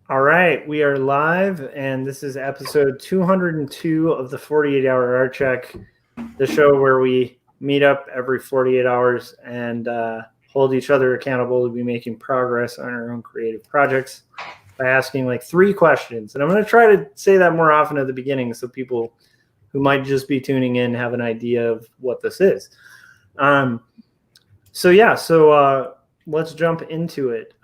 All right, we are live, and this is episode 202 of the 48-hour Artcheck, the show where we meet up every 48 hours and hold each other accountable to be making progress on our own creative projects by asking like 3 questions. And I'm going to try to say that more often at the beginning so people who might just be tuning in have an idea of what this is. So let's jump into it.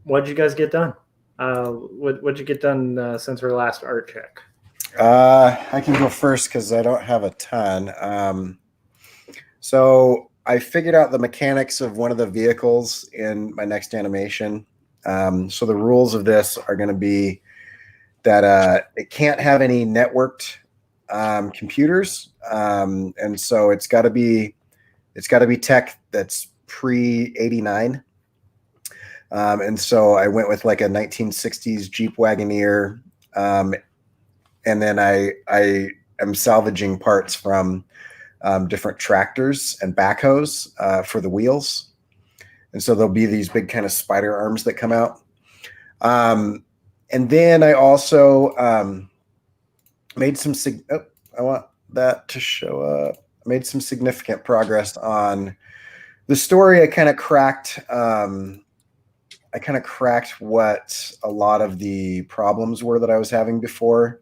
What'd you guys get done? What'd you get done since our last art check? I can go first because I don't have a ton. So I figured out the mechanics of one of the vehicles in my next animation. So the rules of this are going to be that it can't have any networked computers, and so it's got to be tech that's pre-89. And so I went with like a 1960s Jeep Wagoneer, and then I am salvaging parts from different tractors and backhoes for the wheels. And so there'll be these big kind of spider arms that come out. And then I also made some I want that to show up. I made some significant progress on the story. I kind of cracked what a lot of the problems were that I was having before.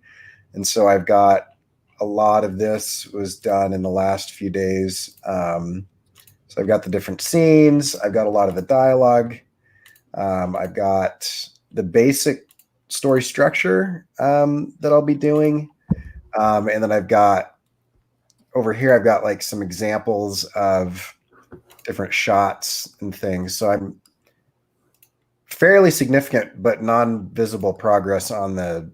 And so I've got a lot of this was done in the last few days. So I've got the different scenes. I've got a lot of the dialogue. I've got the basic story structure that I'll be doing. And then I've got over here, I've got like some examples of different shots and things. So I'm fairly significant but non-visible progress on the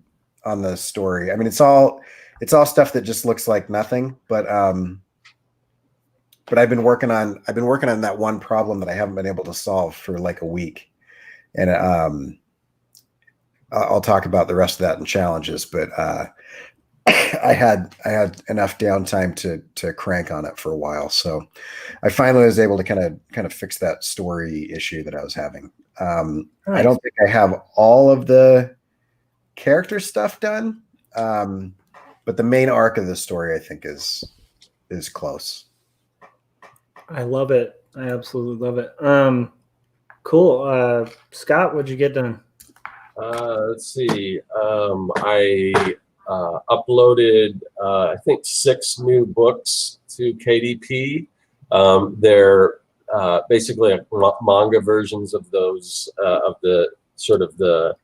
story. I mean, it's all stuff that just looks like nothing, but I've been working on that one problem that I haven't been able to solve for like a week, and I'll talk about the rest of that in challenges. But I had enough downtime to crank on it for a while, so I finally was able to kind of fix that story issue that I was having. Nice. I don't think I have all of the character stuff done, but the main arc of the story I think is close. I love it. I absolutely love it. Cool. Scott, what'd you get done? Let's see. I uploaded I think 6 new books to KDP. They're basically manga versions of those of the sort of the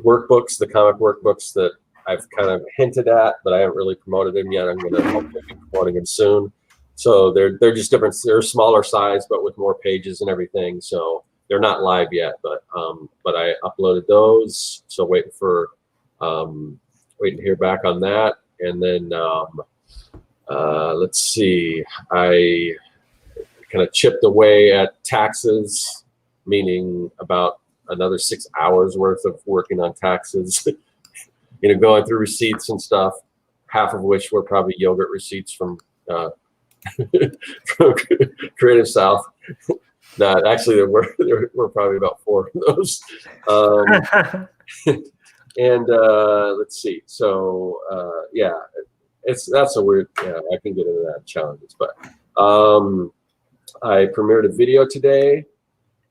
workbooks, the comic workbooks that I've kind of hinted at, but I haven't really promoted them yet. I'm going to hopefully be promoting them soon. So they're just different. They're smaller size, but with more pages and everything. So they're not live yet, but I uploaded those. So waiting to hear back on that. And then let's see. I kind of chipped away at taxes, meaning about another 6 hours worth of working on taxes. Going through receipts and stuff, half of which were probably yogurt receipts from from Creative South. That actually there were probably about 4 of those. And let's see. So yeah, that's a weird. Yeah, I can get into that challenges, but I premiered a video today.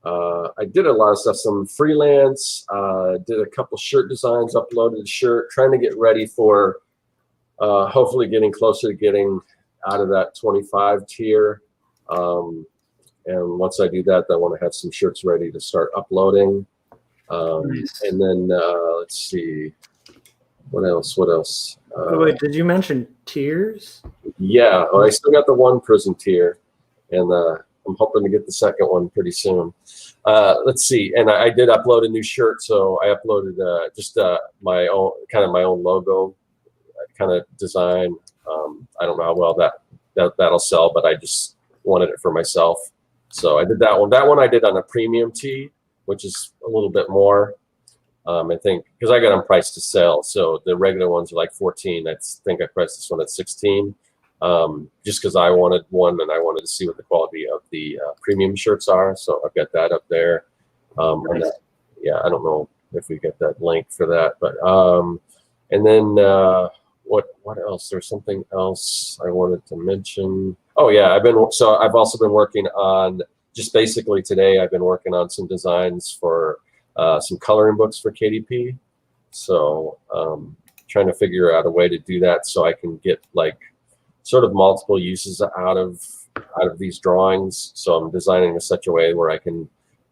I did a lot of stuff, some freelance, did a couple shirt designs, uploaded a shirt, trying to get ready for hopefully getting closer to getting out of that 25 tier. And once I do that, I want to have some shirts ready to start uploading. Nice. And then let's see, what else? Wait, did you mention tiers? Yeah, well, I still got the 1 prison tier, and I'm hoping to get the second one pretty soon. Let's see, and I did upload a new shirt, so I uploaded just my own logo kind of design. I don't know how well that'll sell, but I just wanted it for myself, so I did that one. That one I did on a premium tee, which is a little bit more. I think because I got them priced to sell, so the regular ones are like 14. I think I priced this one at 16. Just because I wanted one and I wanted to see what the quality of the premium shirts are. So I've got that up there. yeah, I don't know if we get that link for that, but and then what else? There's something else I wanted to mention. Oh yeah, I've also been working on, just basically today I've been working on some designs for some coloring books for KDP. So trying to figure out a way to do that so I can get like sort of multiple uses out of these drawings. So I'm designing in such a way where I can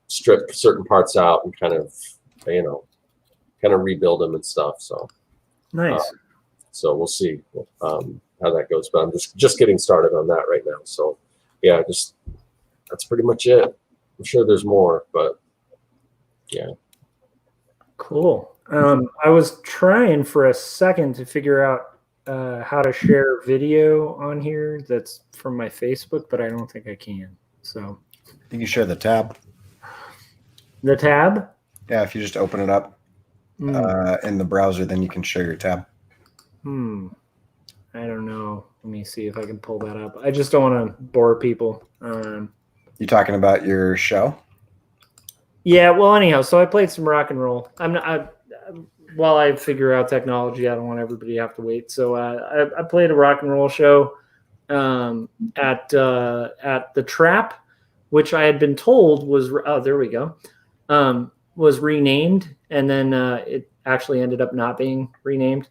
strip certain parts out and kind of rebuild them and stuff. So Nice. so we'll see how that goes. But I'm just getting started on that right now. So yeah, that's pretty much it. I'm sure there's more, but yeah. Cool. I was trying for a second to figure out how to share video on here that's from my Facebook, but I don't think I can. So You can share the tab. the tab? Yeah, if you just open it up in the browser, then you can share your tab. I don't know. Let me see if I can pull that up. I just don't want to bore people. You talking about your show? Yeah, well, anyhow, so I played some rock and roll. While I figure out technology, I don't want everybody to have to wait. So I played a rock and roll show at the Trap, which I had been told was was renamed, and then it actually ended up not being renamed.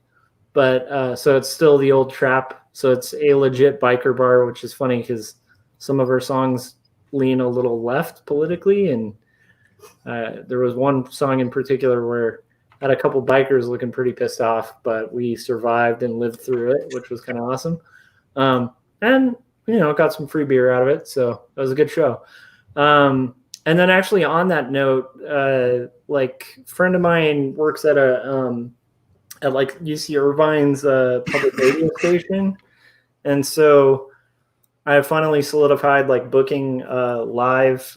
But so it's still the old Trap. So it's a legit biker bar, which is funny because some of our songs lean a little left politically, and there was one song in particular where I had a couple bikers looking pretty pissed off, but we survived and lived through it, which was kind of awesome. And got some free beer out of it, so it was a good show. And then actually on that note, like a friend of mine works at at like UC Irvine's public radio station, and so I finally solidified like booking a live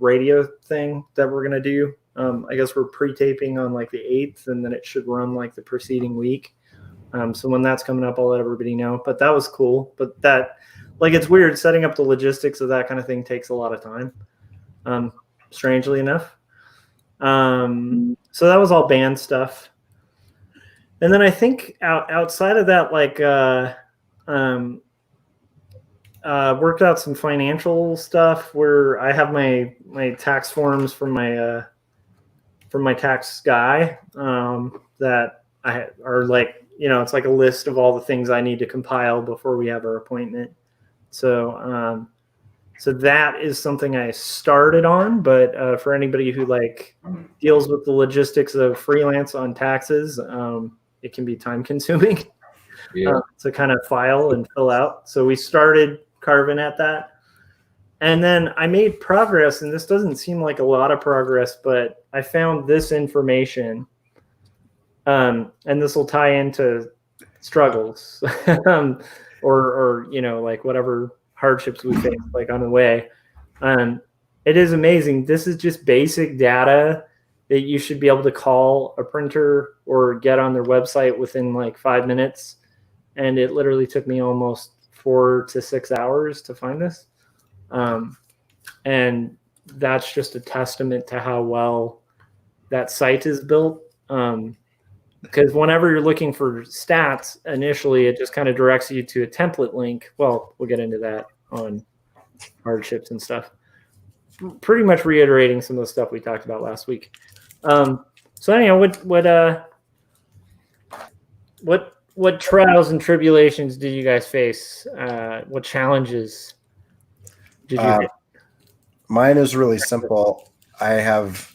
radio thing that we're gonna do. I guess we're pre-taping on like the 8th, and then it should run like the preceding week. So when that's coming up, I'll let everybody know. But that was cool. But that, like, it's weird setting up the logistics of that kind of thing takes a lot of time. Strangely enough. So that was all band stuff. And then I think outside of that, like, worked out some financial stuff where I have my tax forms from my tax guy that I are like, it's like a list of all the things I need to compile before we have our appointment. So so that is something I started on, but for anybody who like deals with the logistics of freelance on taxes, it can be time consuming to kind of file and fill out. So we started carving at that. And then I made progress, and this doesn't seem like a lot of progress, but I found this information, and this will tie into struggles or like whatever hardships we face like on the way. It is amazing. This is just basic data that you should be able to call a printer or get on their website within like 5 minutes. And it literally took me almost 4 to 6 hours to find this. And that's just a testament to how well that site is built. Because whenever you're looking for stats, initially it just kind of directs you to a template link. Well, we'll get into that on hardships and stuff. Pretty much reiterating some of the stuff we talked about last week. So anyhow, what trials and tribulations did you guys face? What challenges did you hit? Mine is really simple. I have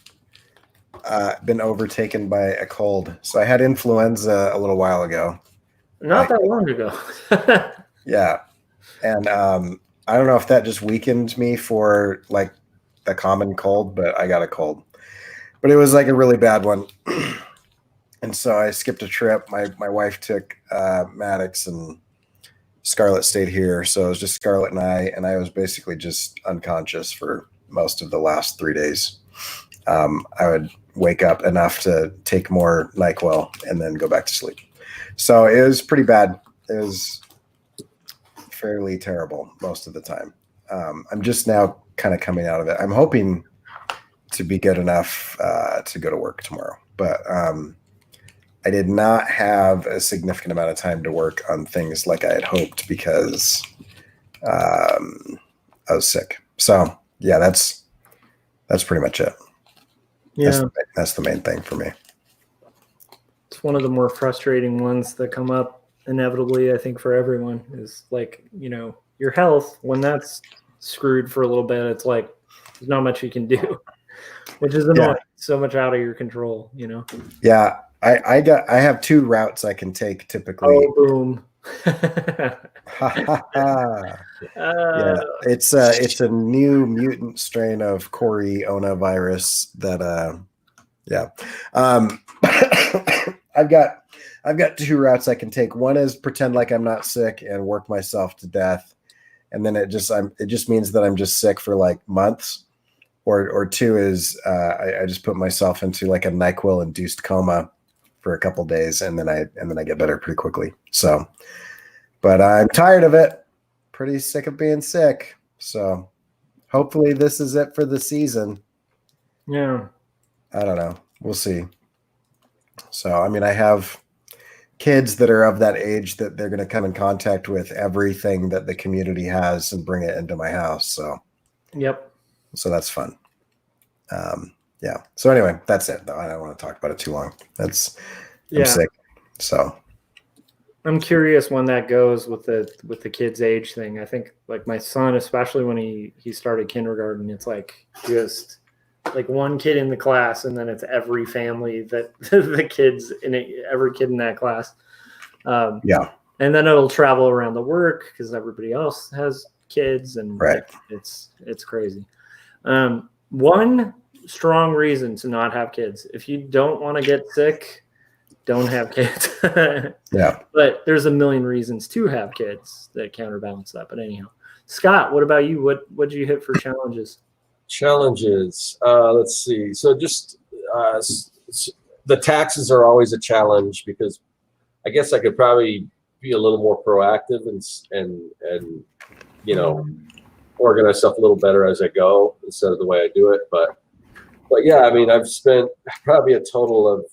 been overtaken by a cold. So I had influenza a little while ago. Not that long ago. Yeah. And I don't know if that just weakened me for like the common cold, but I got a cold. But it was like a really bad one. And so I skipped a trip. My wife took Maddox, and Scarlett stayed here. So it was just Scarlett and I was basically just unconscious for most of the last 3 days. I would wake up enough to take more NyQuil and then go back to sleep. So it was pretty bad. It was fairly terrible most of the time. I'm just now kind of coming out of it. I'm hoping to be good enough to go to work tomorrow. But I did not have a significant amount of time to work on things like I had hoped because I was sick. So yeah, that's pretty much it. Yeah, that's the main thing for me. it's one of the more frustrating ones that come up inevitably, I think, for everyone is like, your health, when that's screwed for a little bit, it's like there's not much you can do, which is annoying. So much out of your control, Yeah, I have 2 routes I can take typically. Oh, boom. Yeah, it's a new mutant strain of coronavirus that I've got 2 routes I can take. One is pretend like I'm not sick and work myself to death, and then it just means that I'm just sick for like months. Or 2 is I just put myself into like a NyQuil induced coma for a couple days, and then I get better pretty quickly. So, but I'm tired of it. Pretty sick of being sick. So, hopefully this is it for the season. Yeah. I don't know. We'll see. So, I mean, I have kids that are of that age that they're going to come in contact with everything that the community has and bring it into my house. So, yep. So that's fun. Yeah. So anyway, that's it though. I don't want to talk about it too long. I'm sick. So I'm curious when that goes with the kids' age thing. I think like my son, especially when he started kindergarten, it's like just like one kid in the class, and then it's every family that the kids in it, every kid in that class. Yeah. And then it'll travel around the work because everybody else has kids, and right. It's crazy. One strong reason to not have kids: if you don't want to get sick, don't have kids. Yeah. But there's a million reasons to have kids that counterbalance that. But anyhow, Scott, what about you? What did you hit for challenges? Challenges. Let's see. So just the taxes are always a challenge because I guess I could probably be a little more proactive and organize stuff a little better as I go instead of the way I do it. But yeah, I mean, I've spent probably a total of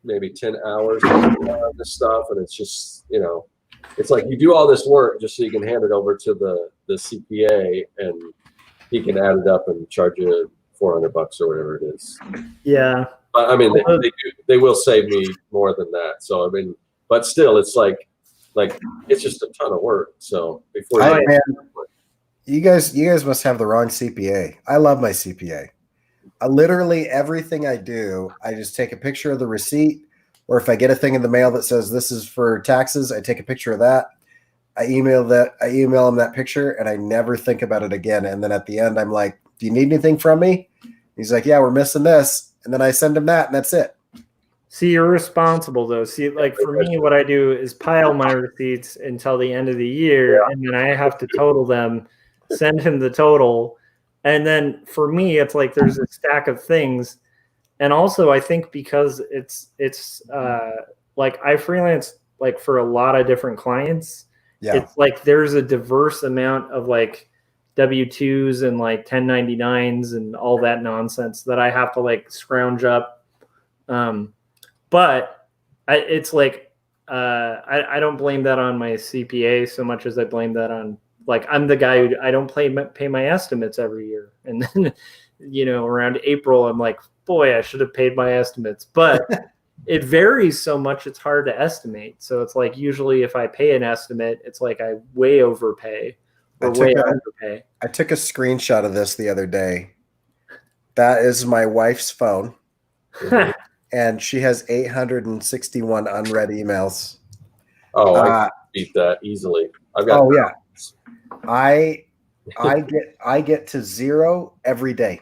maybe 10 hours on this stuff, and it's just, it's like you do all this work just so you can hand it over to the CPA, and he can add it up and charge you $400 or whatever it is. Yeah. But I mean, they will save me more than that. So I mean, but still, it's like it's just a ton of work. So before you guys must have the wrong CPA. I love my CPA. Literally everything I do, I just take a picture of the receipt, or if I get a thing in the mail that says this is for taxes, I take a picture of that. I email him that picture, and I never think about it again. And then at the end, I'm like, "Do you need anything from me?" He's like, "Yeah, we're missing this," and then I send him that, and that's it. See, you're responsible though. See, like for me, what I do is pile my receipts until the end of the year, and then I have to total them, send him the total. And then for me, it's like there's a stack of things. And also I think because it's like I freelance like for a lot of different clients. Yeah. It's like there's a diverse amount of like W-2s and like 1099s and all that nonsense that I have to like scrounge up. But it's like I don't blame that on my CPA so much as I blame that on like I'm the guy who I don't pay my estimates every year, and then around April I'm like, boy, I should have paid my estimates, but it varies so much it's hard to estimate. So it's like usually if I pay an estimate, it's like I way overpay or way underpay. I took a screenshot of this the other day. That is my wife's phone. And she has 861 unread emails. Oh, I beat that easily. I've got. Oh yeah, I get to 0 every day.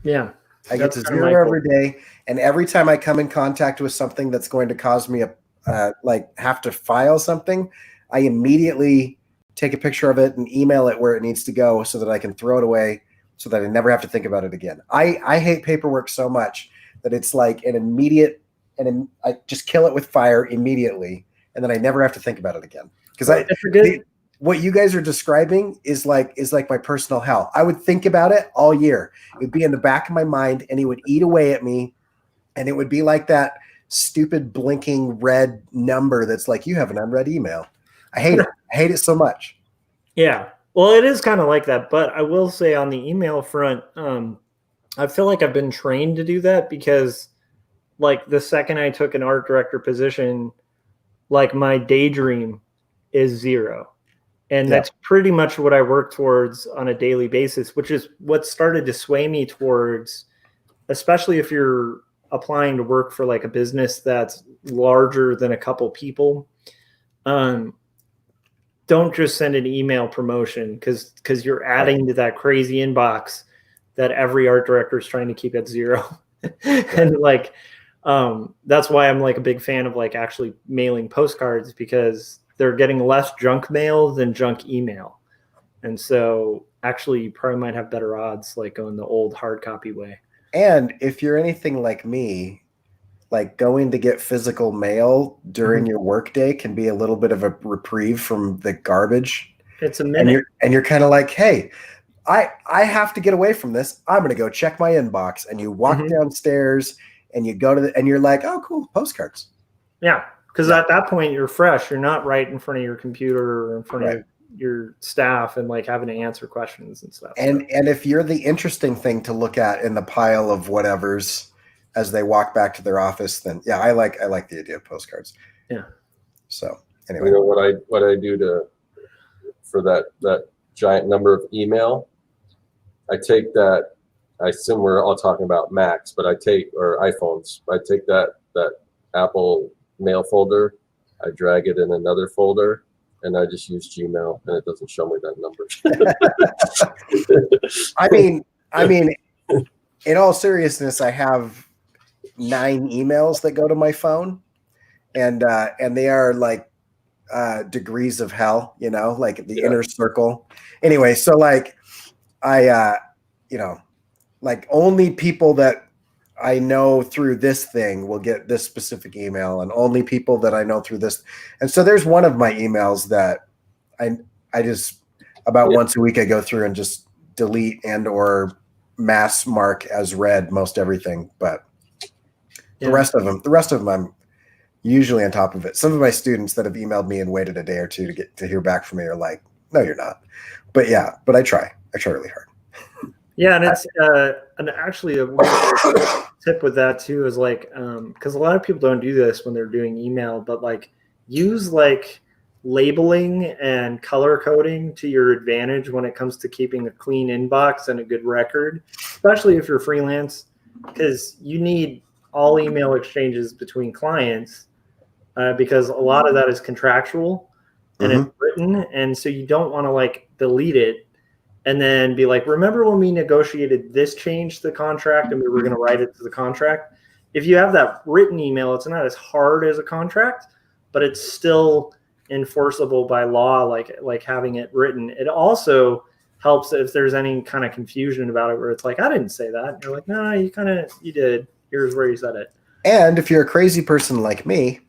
Yeah, I get to 0 every day, and every time I come in contact with something that's going to cause me like have to file something, I immediately take a picture of it and email it where it needs to go so that I can throw it away, so that I never have to think about it again. I hate paperwork so much that it's like an immediate, and I just kill it with fire immediately, and then I never have to think about it again. Because what you guys are describing is like my personal hell. I would think about it all year. It would be in the back of my mind, and it would eat away at me, and it would be like that stupid blinking red number that's like, you have an unread email. I hate it. I hate it so much. Yeah. Well, it is kind of like that, but I will say on the email front, I feel like I've been trained to do that because like the second I took an art director position, like my daydream is 0. And that's pretty much what I work towards on a daily basis, which is what started to sway me towards, especially if you're applying to work for like a business that's larger than a couple people. Don't just send an email promotion because you're adding to that crazy inbox that every art director is trying to keep at 0. And like, that's why I'm like a big fan of like actually mailing postcards, because they're getting less junk mail than junk email. And so actually you probably might have better odds like going the old hard copy way. And if you're anything like me, like going to get physical mail during your workday can be a little bit of a reprieve from the garbage. It's a minute. And you're kind of like, hey, I have to get away from this. I'm going to go check my inbox. And you walk downstairs and you go to and you're like, oh, cool, postcards. Yeah. Because at that point you're fresh. You're not right in front of your computer or in front of your staff and like having to answer questions and stuff. And if you're the interesting thing to look at in the pile of whatever's as they walk back to their office, then I like the idea of postcards. Yeah. So anyway, you know what I do for that giant number of email, I take that. I assume we're all talking about Macs, but or iPhones. I take that Apple mail folder, I drag it in another folder, and I just use Gmail, and it doesn't show me that number. I mean, in all seriousness, I have 9 emails that go to my phone, and they are like degrees of hell, like the inner circle. Anyway, so like I, like only people that I know through this thing will get this specific email, and only people that I know through this. And so there's one of my emails that I just about once a week I go through and just delete and or mass mark as read most everything. But the rest of them, I'm usually on top of it. Some of my students that have emailed me and waited a day or two to hear back from me are like, no, you're not. But I try really hard. Yeah, and it's and actually a tip with that too is like because a lot of people don't do this when they're doing email, but like use like labeling and color coding to your advantage when it comes to keeping a clean inbox and a good record, especially if you're freelance, because you need all email exchanges between clients because a lot of that is contractual and it's written, and so you don't want to like delete it and then be like, remember when we negotiated this change to the contract and we were going to write it to the contract? If you have that written email, it's not as hard as a contract, but it's still enforceable by law, like having it written. It also helps if there's any kind of confusion about it where it's like, I didn't say that. And you're like, no, you did. Here's where you said it. And if you're a crazy person like me,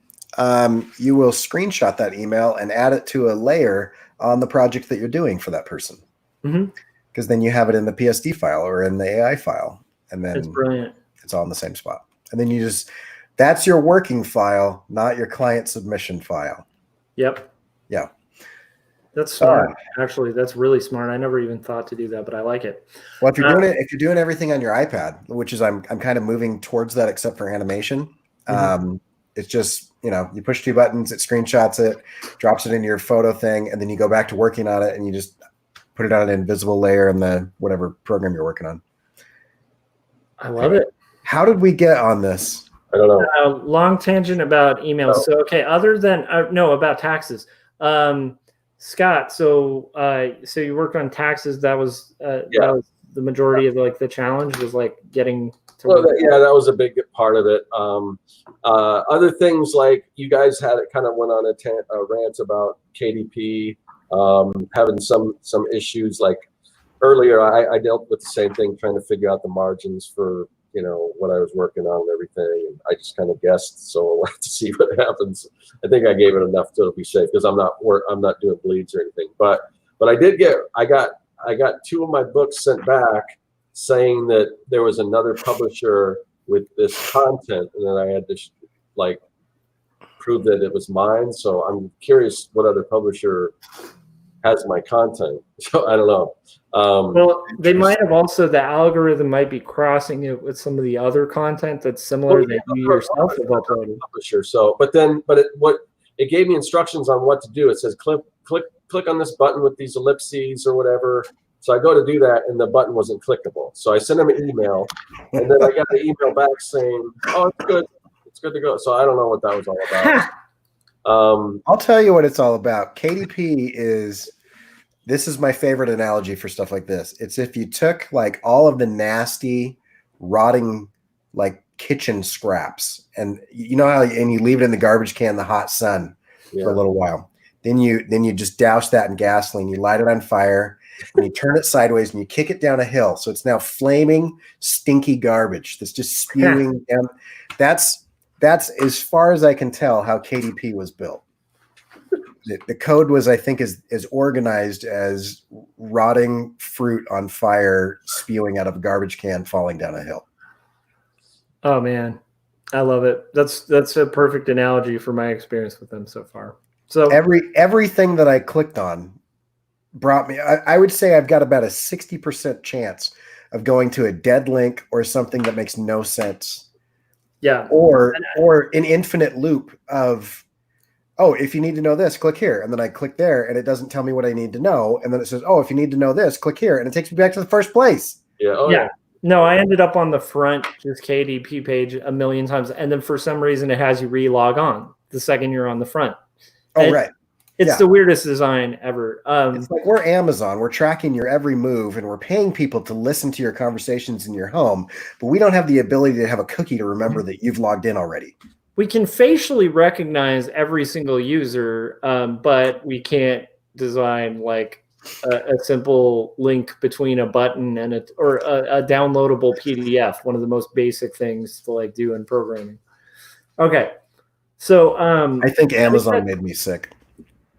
you will screenshot that email and add it to a layer on the project that you're doing for that person. Because then you have it in the PSD file or in the AI file, and then it's brilliant. It's all in the same spot. And then that's your working file, not your client submission file. Yep. Yeah. That's smart. Actually, that's really smart. I never even thought to do that, but I like it. Well, if you're doing everything on your iPad, which is I'm kind of moving towards that, except for animation. It's just, you push 2 buttons, it screenshots it, drops it into your photo thing, and then you go back to working on it, and you just put it on an invisible layer in the whatever program you're working on. I love it. How did we get on this? I don't know. Long tangent about emails. So, okay, other than about taxes. Scott, so you worked on taxes. That was the majority of like the challenge was like getting to that was a big part of it. Other things like you guys had it kind of went on a rant about KDP. Having some issues like earlier, I dealt with the same thing, trying to figure out the margins for what I was working on and everything. And I just kind of guessed. So we'll have to see what happens. I think I gave it enough to be safe because I'm not doing bleeds or anything. But I got 2 of my books sent back saying that there was another publisher with this content, and then I had to prove that it was mine. So I'm curious what other publisher has my content. So I don't know. Well, they might have also, the algorithm might be crossing it with some of the other content that's similar that you yourself have uploaded. Publisher. So, but it gave me instructions on what to do. It says click on this button with these ellipses or whatever. So I go to do that, and the button wasn't clickable. So I sent him an email, and then I got the email back saying, "Oh, it's good. It's good to go." So I don't know what that was all about. I'll tell you what it's all about. KDP this is my favorite analogy for stuff like this. It's if you took all of the nasty, rotting, kitchen scraps, and and you leave it in the garbage can in the hot sun for a little while. Then you just douse that in gasoline. You light it on fire, and you turn it sideways, and you kick it down a hill. So it's now flaming, stinky garbage that's just spewing down. That's as far as I can tell how KDP was built. The code was, I think, as organized as rotting fruit on fire spewing out of a garbage can falling down a hill. Oh man, I love it. That's a perfect analogy for my experience with them so far. So everything that I clicked on brought me. I would say I've got about a 60% chance of going to a dead link or something that makes no sense. Yeah, or an infinite loop of, oh, if you need to know this, click here. And then I click there, and it doesn't tell me what I need to know. And then it says, oh, if you need to know this, click here. And it takes me back to the first place. Yeah. Oh, yeah. No, I ended up on the front, just KDP page a million times. And then for some reason, it has you re-log on the second you're on the front. Oh, right. It's the weirdest design ever. It's like we're Amazon. We're tracking your every move, and we're paying people to listen to your conversations in your home. But we don't have the ability to have a cookie to remember that you've logged in already. We can facially recognize every single user, but we can't design a simple link between a button and a downloadable PDF. One of the most basic things to do in programming. Okay, so I think Amazon made me sick.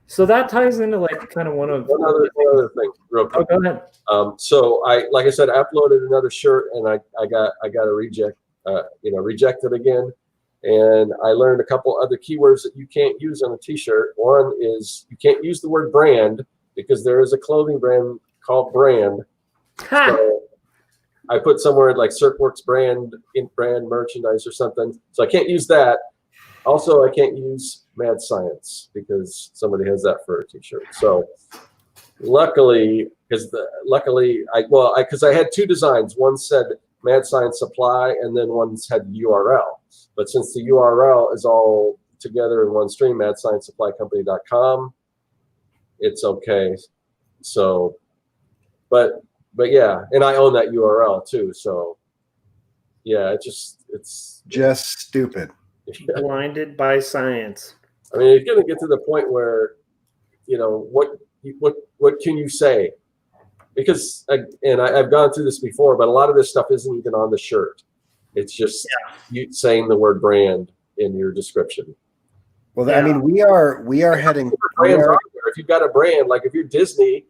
So that ties into kind of one other thing, real quick. Oh, go ahead. So like I said, I uploaded another shirt, and I got a rejected again. And I learned a couple other keywords that you can't use on a T-shirt. One is you can't use the word brand because there is a clothing brand called Brand. So I put somewhere like Circworks brand merchandise or something. So I can't use that. Also, I can't use Mad Science because somebody has that for a T-shirt. So luckily, because I had 2 designs. One said Mad Science Supply, and then one had URL. But since the URL is all together in one stream, madsciencesupplycompany.com, it's okay. So, but yeah, and I own that URL too. So, yeah, it's just stupid. Yeah. Blinded by science. I mean, it's going to get to the point where, what can you say? Because, and I've gone through this before, but a lot of this stuff isn't even on the shirt. It's just you saying the word brand in your description. Well, I mean, we are heading. If you've got a brand, like if you're Disney,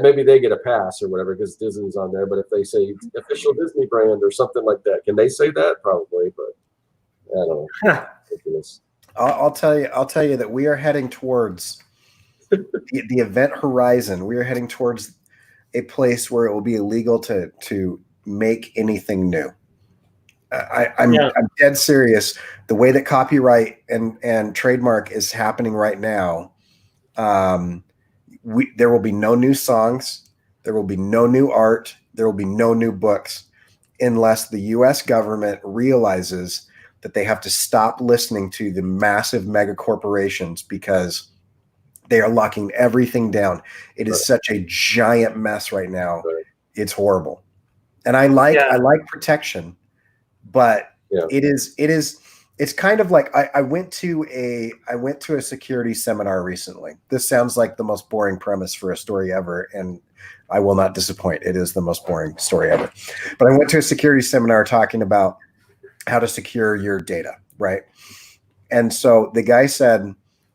maybe they get a pass or whatever because Disney's on there. But if they say official Disney brand or something like that, can they say that? Probably, but I don't know. I'll tell you that we are heading towards the event horizon. We are heading towards a place where it will be illegal to make anything new. I'm dead serious. The way that copyright and trademark is happening right now, there will be no new songs, there will be no new art, there will be no new books unless the U.S. government realizes that they have to stop listening to the massive mega corporations because they are locking everything down. It is such a giant mess right now. It's horrible. And I like protection. But it's kind of like I went to a security seminar recently. This sounds like the most boring premise for a story ever, and I will not disappoint. It is the most boring story ever. But I went to a security seminar talking about how to secure your data, right? And so the guy said,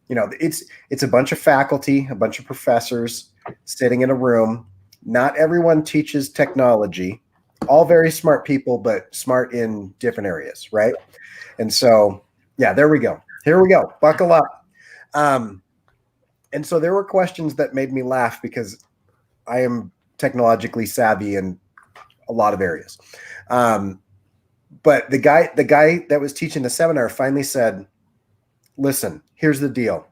it's a bunch of faculty, a bunch of professors sitting in a room. Not everyone teaches technology. All very smart people, but smart in different areas, right? And so, yeah, there we go. Here we go. Buckle up. And so there were questions that made me laugh because I am technologically savvy in a lot of areas. But the guy that was teaching the seminar finally said, listen, here's the deal.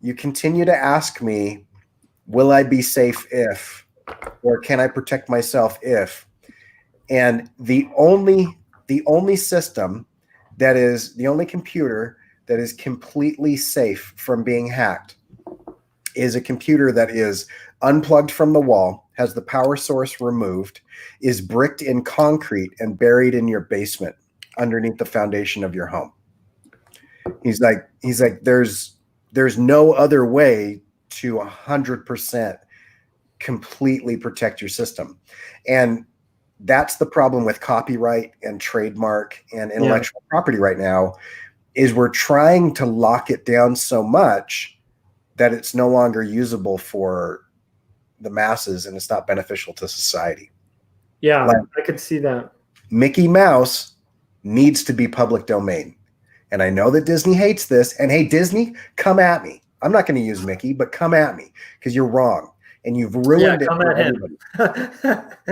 You continue to ask me, will I be safe if, or can I protect myself if? And the only system that is the only computer that is completely safe from being hacked is a computer that is unplugged from the wall, has the power source removed, is bricked in concrete and buried in your basement underneath the foundation of your home. He's like, there's no other way to 100% completely protect your system. And that's the problem with copyright and trademark and intellectual property right now, is we're trying to lock it down so much that it's no longer usable for the masses and it's not beneficial to society. Yeah, like, I could see that. Mickey Mouse needs to be public domain. And I know that Disney hates this. And hey, Disney, come at me. I'm not going to use Mickey, but come at me because you're wrong. And you've ruined it for everybody.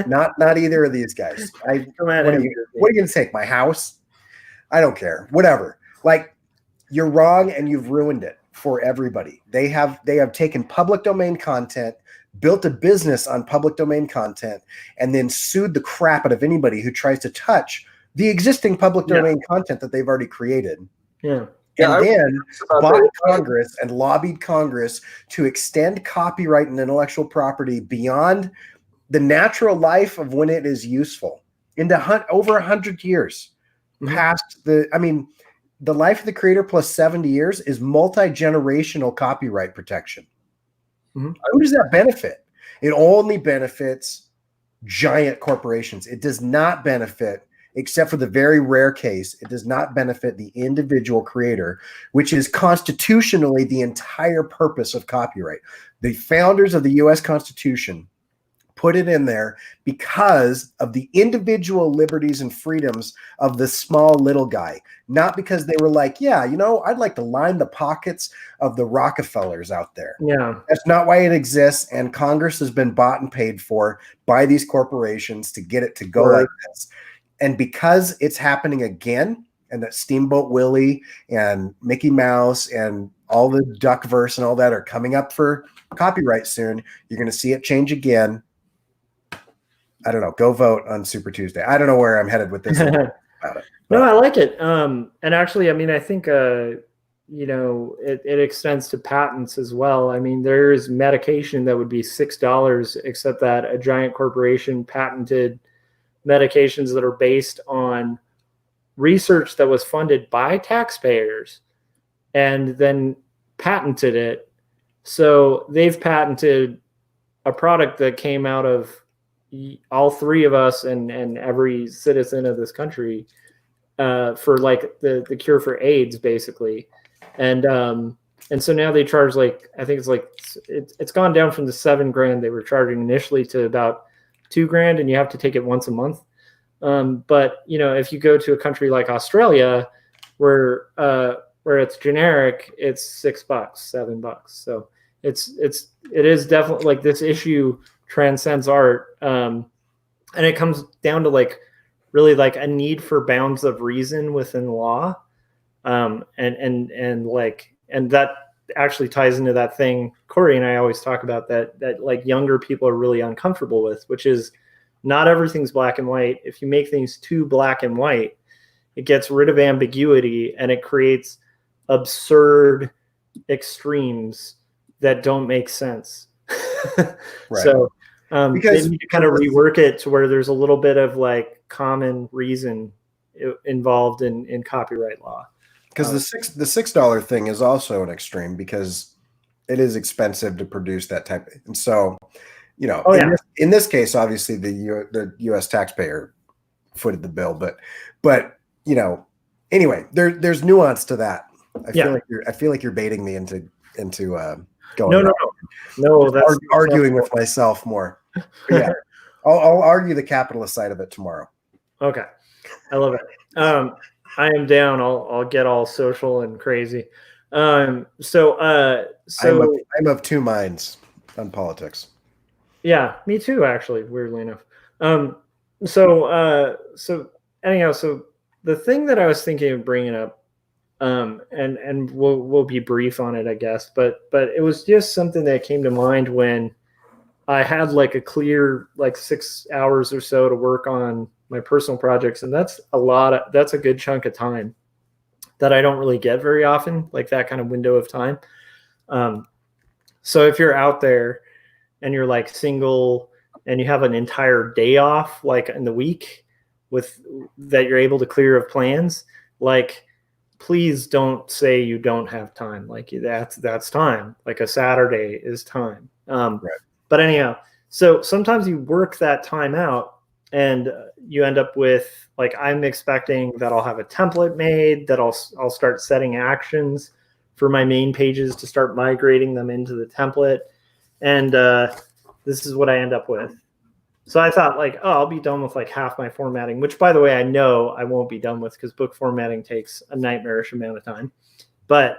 Not either of these guys. What are you going to take? My house? I don't care. Whatever. Like, you're wrong and you've ruined it for everybody. They have taken public domain content, built a business on public domain content, and then sued the crap out of anybody who tries to touch the existing public domain content that they've already created. Yeah. And then bought Congress and lobbied Congress to extend copyright and intellectual property beyond the natural life of when it is useful into over 100 years. Past the life of the creator plus 70 years is multi-generational copyright protection. Who does that benefit? It only benefits giant corporations. It does not benefit, except for the very rare case, it does not benefit the individual creator, which is constitutionally the entire purpose of copyright. The founders of the U.S. Constitution put it in there because of the individual liberties and freedoms of the small little guy, not because they were like, I'd like to line the pockets of the Rockefellers out there. Yeah. That's not why it exists. And Congress has been bought and paid for by these corporations to get it to go like this. And because it's happening again, and that Steamboat Willie and Mickey Mouse and all the Duckverse and all that are coming up for copyright soon, you're going to see it change again. I don't know. Go vote on Super Tuesday. I don't know where I'm headed with this. About it, no, I like it. And actually, I think, it extends to patents as well. I mean, there's medication that would be $6, except that a giant corporation patented medications that are based on research that was funded by taxpayers and then patented it. So they've patented a product that came out of all three of us and every citizen of this country for like the cure for AIDS, basically. And so now they charge I think it's gone down from the $7,000 they were charging initially to about $2,000, and you have to take it once a month. But if you go to a country like Australia, where it's generic, it's $6, $7. So it is definitely like this issue transcends art, and it comes down to really a need for bounds of reason within law, and that actually ties into that thing Corey and I always talk about that younger people are really uncomfortable with, which is not everything's black and white. If you make things too black and white, it gets rid of ambiguity and it creates absurd extremes that don't make sense. Right. So because they need to kind of rework it to where there's a little bit of common reason involved in copyright law. Because the $6 thing is also an extreme because it is expensive to produce that type. And so you know, Oh, yeah. in this case, obviously the U.S. taxpayer footed the bill, but you know, anyway, there's nuance to that. I feel like you're baiting me into going no. That's arguing with myself more. But yeah, I'll argue the capitalist side of it tomorrow. Okay, I love it. I am down. I'll get all social and crazy. So I'm of two minds on politics. Yeah, me too. Actually, weirdly enough. So anyhow, so the thing that I was thinking of bringing up, and we'll be brief on it, I guess, but it was just something that came to mind when I had like a clear like 6 hours or so to work on my personal projects, and that's a good chunk of time that I don't really get very often, like that kind of window of time. So if you're out there and you're like single and you have an entire day off, like in the week with that you're able to clear of plans, like please don't say you don't have time. Like that's time. Like a Saturday is time. Right. But anyhow, so sometimes you work that time out and you end up with like, I'm expecting that I'll have a template made, that I'll start setting actions for my main pages to start migrating them into the template. And this is what I end up with. So I thought like, oh, I'll be done with like half my formatting, which by the way, I know I won't be done with because book formatting takes a nightmarish amount of time. But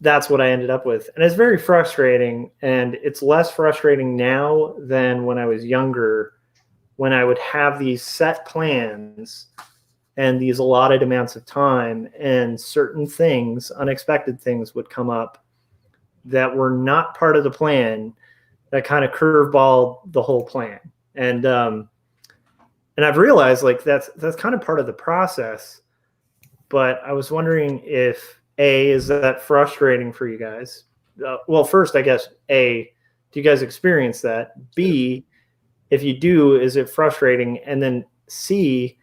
that's what I ended up with. And it's very frustrating. And it's less frustrating now than when I was younger, when I would have these set plans and these allotted amounts of time, and certain things, unexpected things would come up that were not part of the plan that kind of curveballed the whole plan. And I've realized like that's kind of part of the process, but I was wondering if is that frustrating for you guys? Well, first, I guess, do you guys experience that? B, if you do, is it frustrating? And then C,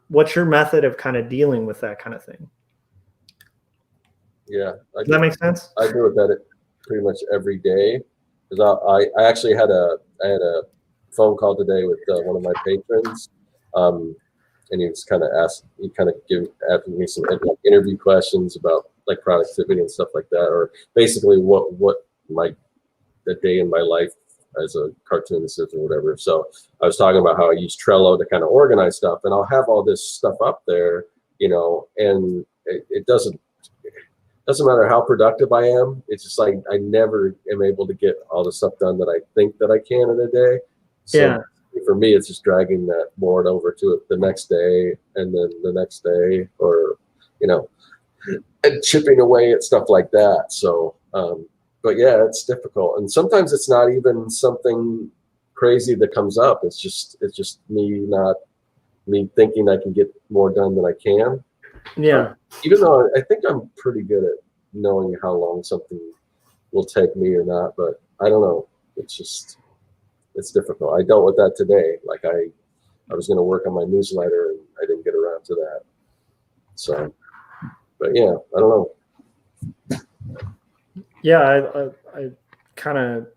what's your method of kind of dealing with that kind of thing? Yeah. Does that make sense? I deal with that pretty much every day. Because I actually had a phone call today with one of my patrons, and he was kind of asking me some interview questions about like productivity and stuff like that, or basically what the day in my life as a cartoonist is or whatever. So I was talking about how I use Trello to kind of organize stuff, and I'll have all this stuff up there, you know, and it doesn't matter how productive I am. It's just like I never am able to get all the stuff done that I think that I can in a day. So yeah. For me, it's just dragging that board over to it the next day, and then the next day, or you know, and chipping away at stuff like that. So, but yeah, it's difficult, and sometimes it's not even something crazy that comes up. It's just me thinking I can get more done than I can. Yeah. Even though I think I'm pretty good at knowing how long something will take me or not, but I don't know. It's difficult. I dealt with that today. Like I was going to work on my newsletter and I didn't get around to that. So, but yeah, I don't know. Yeah, I kind of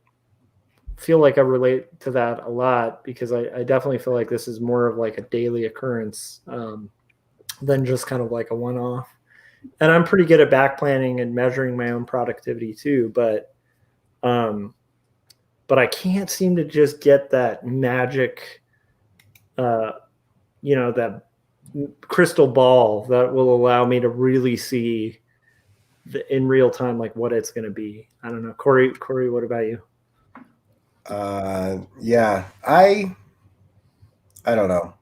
feel like I relate to that a lot because I definitely feel like this is more of like a daily occurrence than just kind of like a one-off. And I'm pretty good at back planning and measuring my own productivity too, but I can't seem to just get that magic, that crystal ball that will allow me to really see in real time, like what it's going to be. I don't know. Corey, what about you? Yeah, I don't know.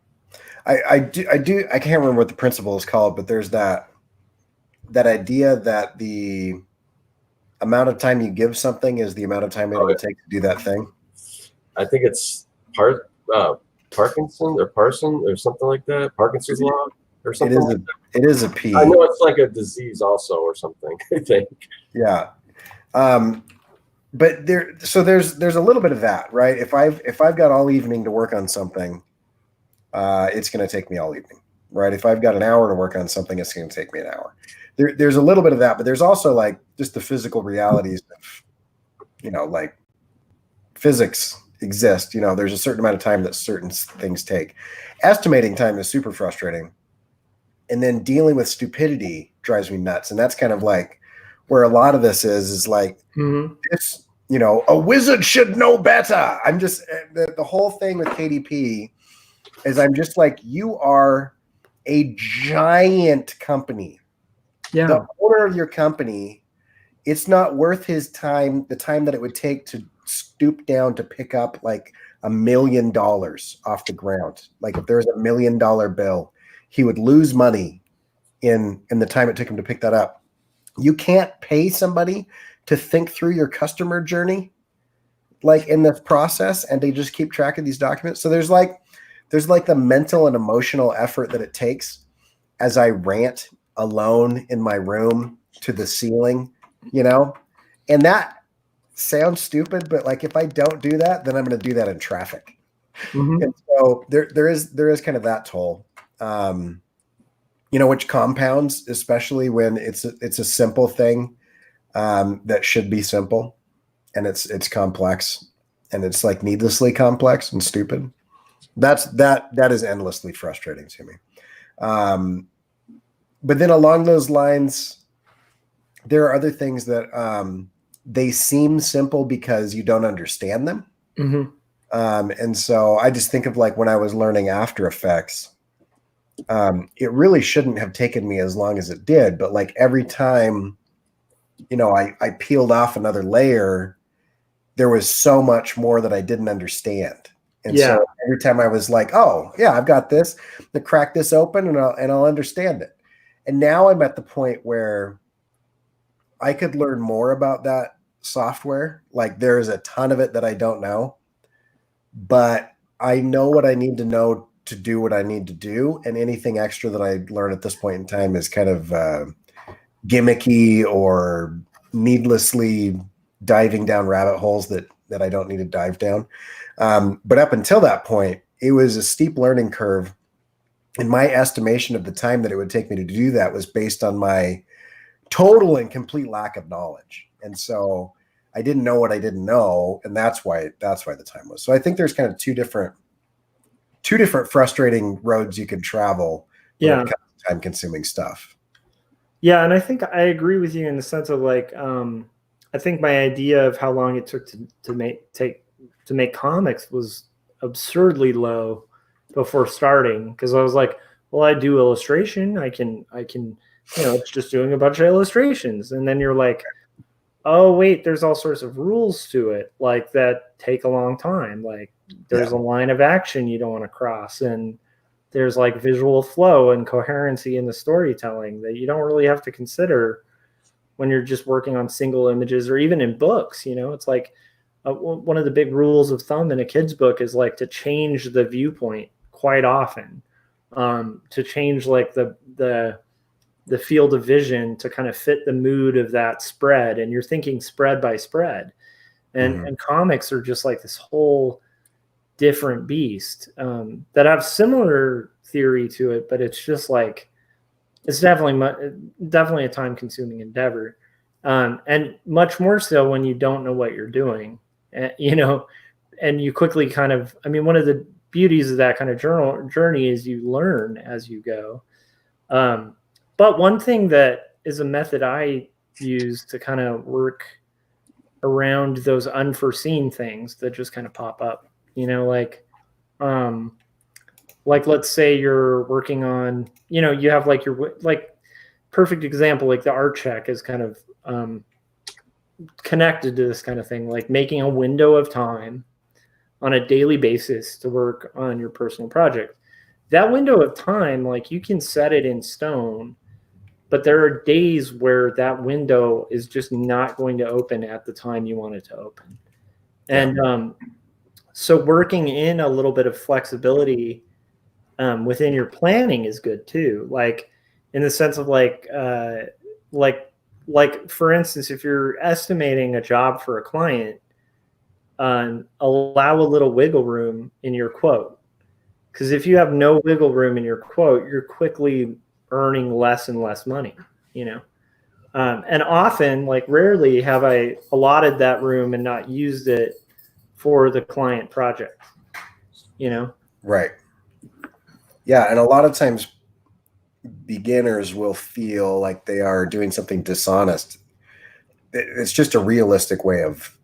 I can't remember what the principle is called, but there's that idea that the amount of time you give something is the amount of time it will take to do that thing. I think it's Parkinson or Parson or something like that. Parkinson's law or something. It is a P. I know it's like a disease also or something, I think. Yeah. But there's a little bit of that, right? If I've got all evening to work on something, it's going to take me all evening, right? If I've got an hour to work on something, it's going to take me an hour. There's a little bit of that, but there's also like just the physical realities of, like physics exist. There's a certain amount of time that certain things take. Estimating time is super frustrating. And then dealing with stupidity drives me nuts. And that's kind of like where a lot of this is like, this, a wizard should know better. I'm just, the whole thing with KDP is I'm just like, you are a giant company. Yeah. The owner of your company, it's not worth his time, the time that it would take to stoop down to pick up like $1 million off the ground. Like if there's $1 million bill, he would lose money in the time it took him to pick that up. You can't pay somebody to think through your customer journey, like in the process, and they just keep track of these documents. So there's like the mental and emotional effort that it takes as I rant alone in my room to the ceiling, and that sounds stupid, but like if I don't do that, then I'm going to do that in traffic. And so there is kind of that toll, which compounds, especially when it's a simple thing that should be simple, and it's complex, and it's like needlessly complex and stupid. That is endlessly frustrating to me. But then along those lines, there are other things that they seem simple because you don't understand them. And so I just think of like when I was learning After Effects, it really shouldn't have taken me as long as it did. But like every time, I peeled off another layer, there was so much more that I didn't understand. And so every time I was like, oh yeah, I've got this, to crack this open and I'll understand it. And now I'm at the point where I could learn more about that software. Like there's a ton of it that I don't know, but I know what I need to know to do what I need to do. And anything extra that I learn at this point in time is kind of gimmicky or needlessly diving down rabbit holes that I don't need to dive down. But up until that point, it was a steep learning curve. And my estimation of the time that it would take me to do that was based on my total and complete lack of knowledge. And so I didn't know what I didn't know. And that's why the time was. So I think there's kind of two different frustrating roads you could travel when it comes to time consuming stuff. Yeah. And I think I agree with you in the sense of like, I think my idea of how long it took to make comics was absurdly low before starting, because I was like, well, I do illustration. I can, it's just doing a bunch of illustrations. And then you're like, oh wait, there's all sorts of rules to it, like that take a long time. Like there's a line of action you don't want to cross, and there's like visual flow and coherency in the storytelling that you don't really have to consider when you're just working on single images, or even in books. It's like one of the big rules of thumb in a kid's book is like to change the viewpoint quite often, to change like the field of vision to kind of fit the mood of that spread. And you're thinking spread by spread. And comics are just like this whole different beast that have similar theory to it, but it's just like, it's definitely a time consuming endeavor. And much more so when you don't know what you're doing, and you quickly kind of, one of the beauties of that kind of journey is you learn as you go. But one thing that is a method I use to kind of work around those unforeseen things that just kind of pop up, like let's say you're working on, you have like your, like perfect example, like the Artcheck is kind of connected to this kind of thing, like making a window of time on a daily basis to work on your personal project. That window of time, like you can set it in stone, but there are days where that window is just not going to open at the time you want it to open. And so working in a little bit of flexibility within your planning is good too. Like in the sense of like for instance, if you're estimating a job for a client, allow a little wiggle room in your quote. Because if you have no wiggle room in your quote, you're quickly earning less and less money, and often, like rarely have I allotted that room and not used it for the client project, Right. Yeah. And a lot of times beginners will feel like they are doing something dishonest. It's just a realistic way of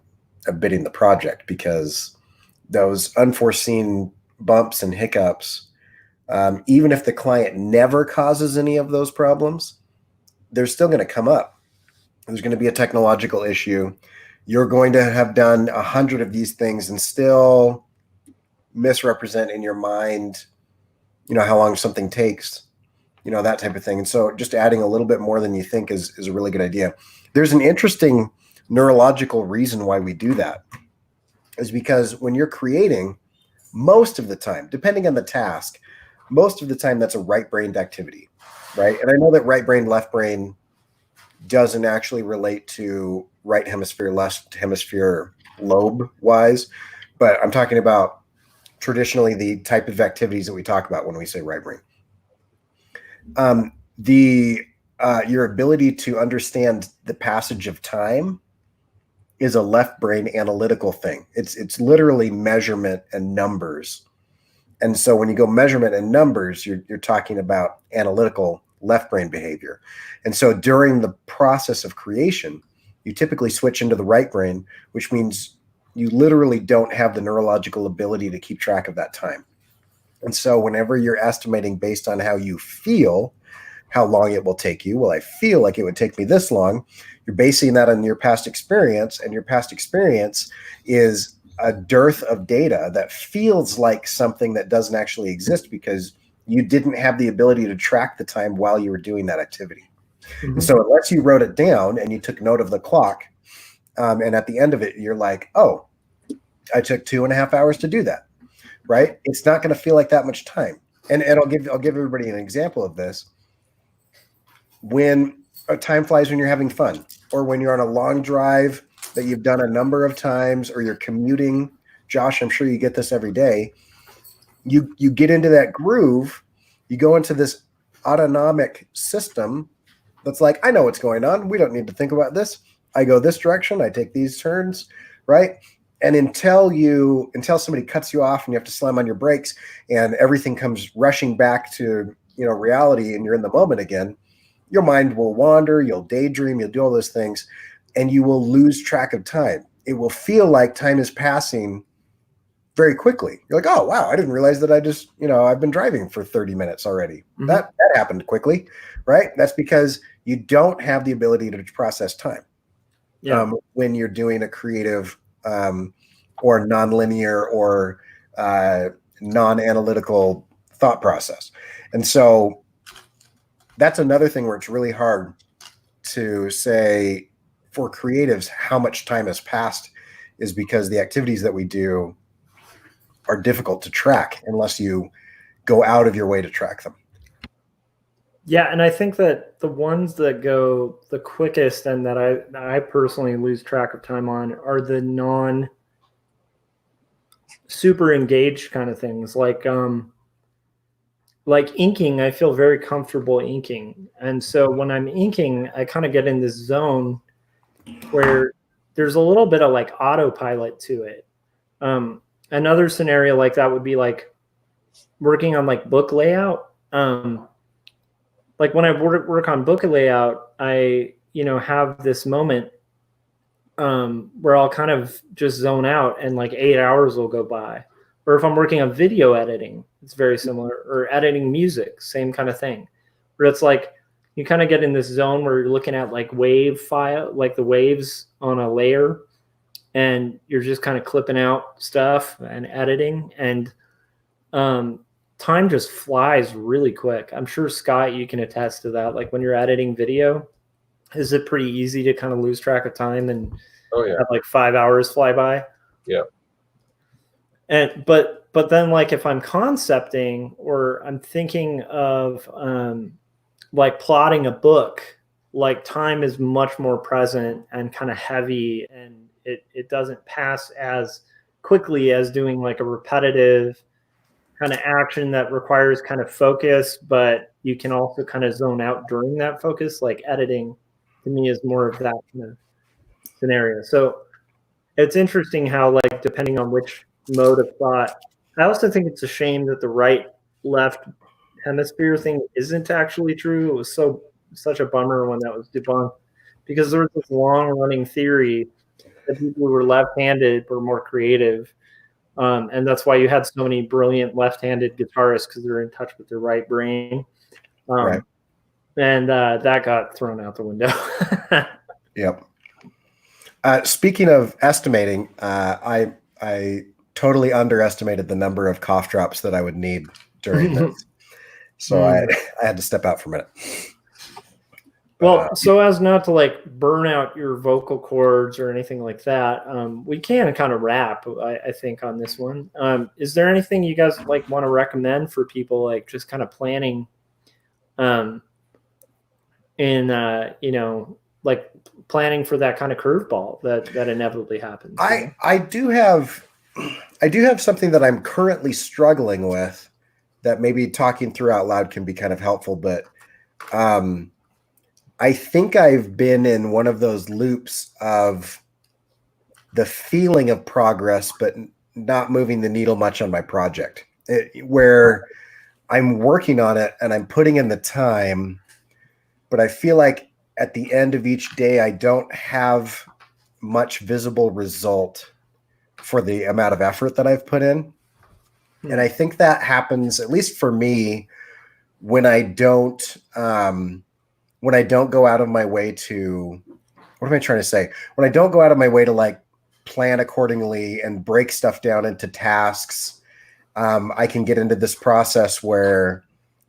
bidding the project, because those unforeseen bumps and hiccups, even if the client never causes any of those problems, they're still going to come up. There's going to be a technological issue. You're going to have done 100 of these things and still misrepresent in your mind, how long something takes, that type of thing. And so just adding a little bit more than you think is a really good idea. There's an interesting neurological reason why we do that, is because when you're creating, most of the time, depending on the task, most of the time that's a right-brained activity, right? And I know that right brain, left brain doesn't actually relate to right hemisphere, left hemisphere lobe wise, but I'm talking about traditionally the type of activities that we talk about when we say right brain. Your ability to understand the passage of time is a left brain analytical thing. It's literally measurement and numbers. And so when you go measurement and numbers, you're talking about analytical left brain behavior. And so during the process of creation, you typically switch into the right brain, which means you literally don't have the neurological ability to keep track of that time. And so whenever you're estimating based on how you feel, how long it will take you, well, I feel like it would take me this long, you're basing that on your past experience, and your past experience is a dearth of data that feels like something that doesn't actually exist because you didn't have the ability to track the time while you were doing that activity. Mm-hmm. And so unless you wrote it down and you took note of the clock, and at the end of it, you're like, oh, I took 2.5 hours to do that, right? It's not going to feel like that much time. And I'll give everybody an example of this. When time flies when you're having fun, or when you're on a long drive that you've done a number of times, or you're commuting. Josh, I'm sure you get this every day. You get into that groove, you go into this autonomic system that's like, I know what's going on. We don't need to think about this. I go this direction, I take these turns, right? And until somebody cuts you off and you have to slam on your brakes and everything comes rushing back to, reality, and you're in the moment again, your mind will wander, you'll daydream, you'll do all those things, and you will lose track of time. It will feel like time is passing very quickly. You're like, oh, wow, I didn't realize that I just, I've been driving for 30 minutes already. Mm-hmm. That happened quickly, right? That's because you don't have the ability to process time. Yeah. When you're doing a creative or nonlinear or non-analytical thought process. And so that's another thing where it's really hard to say for creatives how much time has passed, is because the activities that we do are difficult to track unless you go out of your way to track them. Yeah, and I think that the ones that go the quickest and that I personally lose track of time on are the non super engaged kind of things, like inking. I feel very comfortable inking, and so when I'm inking, I kind of get in this zone where there's a little bit of like autopilot to it. Another scenario like that would be like working on like book layout. Like when I work on book layout, I have this moment where I'll kind of just zone out, and like 8 hours will go by. Or if I'm working on video editing, it's very similar. Or editing music, same kind of thing. Where it's like you kind of get in this zone where you're looking at like wave file, like the waves on a layer, and you're just kind of clipping out stuff and editing, and time just flies really quick. I'm sure, Scott, you can attest to that. Like when you're editing video, is it pretty easy to kind of lose track of time and have like 5 hours fly by? Yeah. And but then like if I'm concepting or I'm thinking of like plotting a book, like time is much more present and kind of heavy, and it doesn't pass as quickly as doing like a repetitive kind of action that requires kind of focus, but you can also kind of zone out during that focus. Like editing to me is more of that kind of scenario. So it's interesting how, like, depending on which mode of thought, I also think it's a shame that the right left hemisphere thing isn't actually true. It was such a bummer when that was debunked, because there was this long running theory that people who were left-handed were more creative. And that's why you had so many brilliant left-handed guitarists, because they're in touch with their right brain. Right. And that got thrown out the window. Yep. Speaking of estimating, I totally underestimated the number of cough drops that I would need during this. So I had to step out for a minute. Well, so as not to like burn out your vocal cords or anything like that, we can kind of wrap, I think, on this one. Is there anything you guys like want to recommend for people, like just kind of planning like planning for that kind of curveball that inevitably happens? I do have something that I'm currently struggling with that maybe talking through out loud can be kind of helpful, but I think I've been in one of those loops of the feeling of progress, but not moving the needle much on my project, where I'm working on it and I'm putting in the time, but I feel like at the end of each day, I don't have much visible result for the amount of effort that I've put in. And I think that happens, at least for me, when I don't go out of my way to, what am I trying to say? When I don't go out of my way to like plan accordingly and break stuff down into tasks, I can get into this process where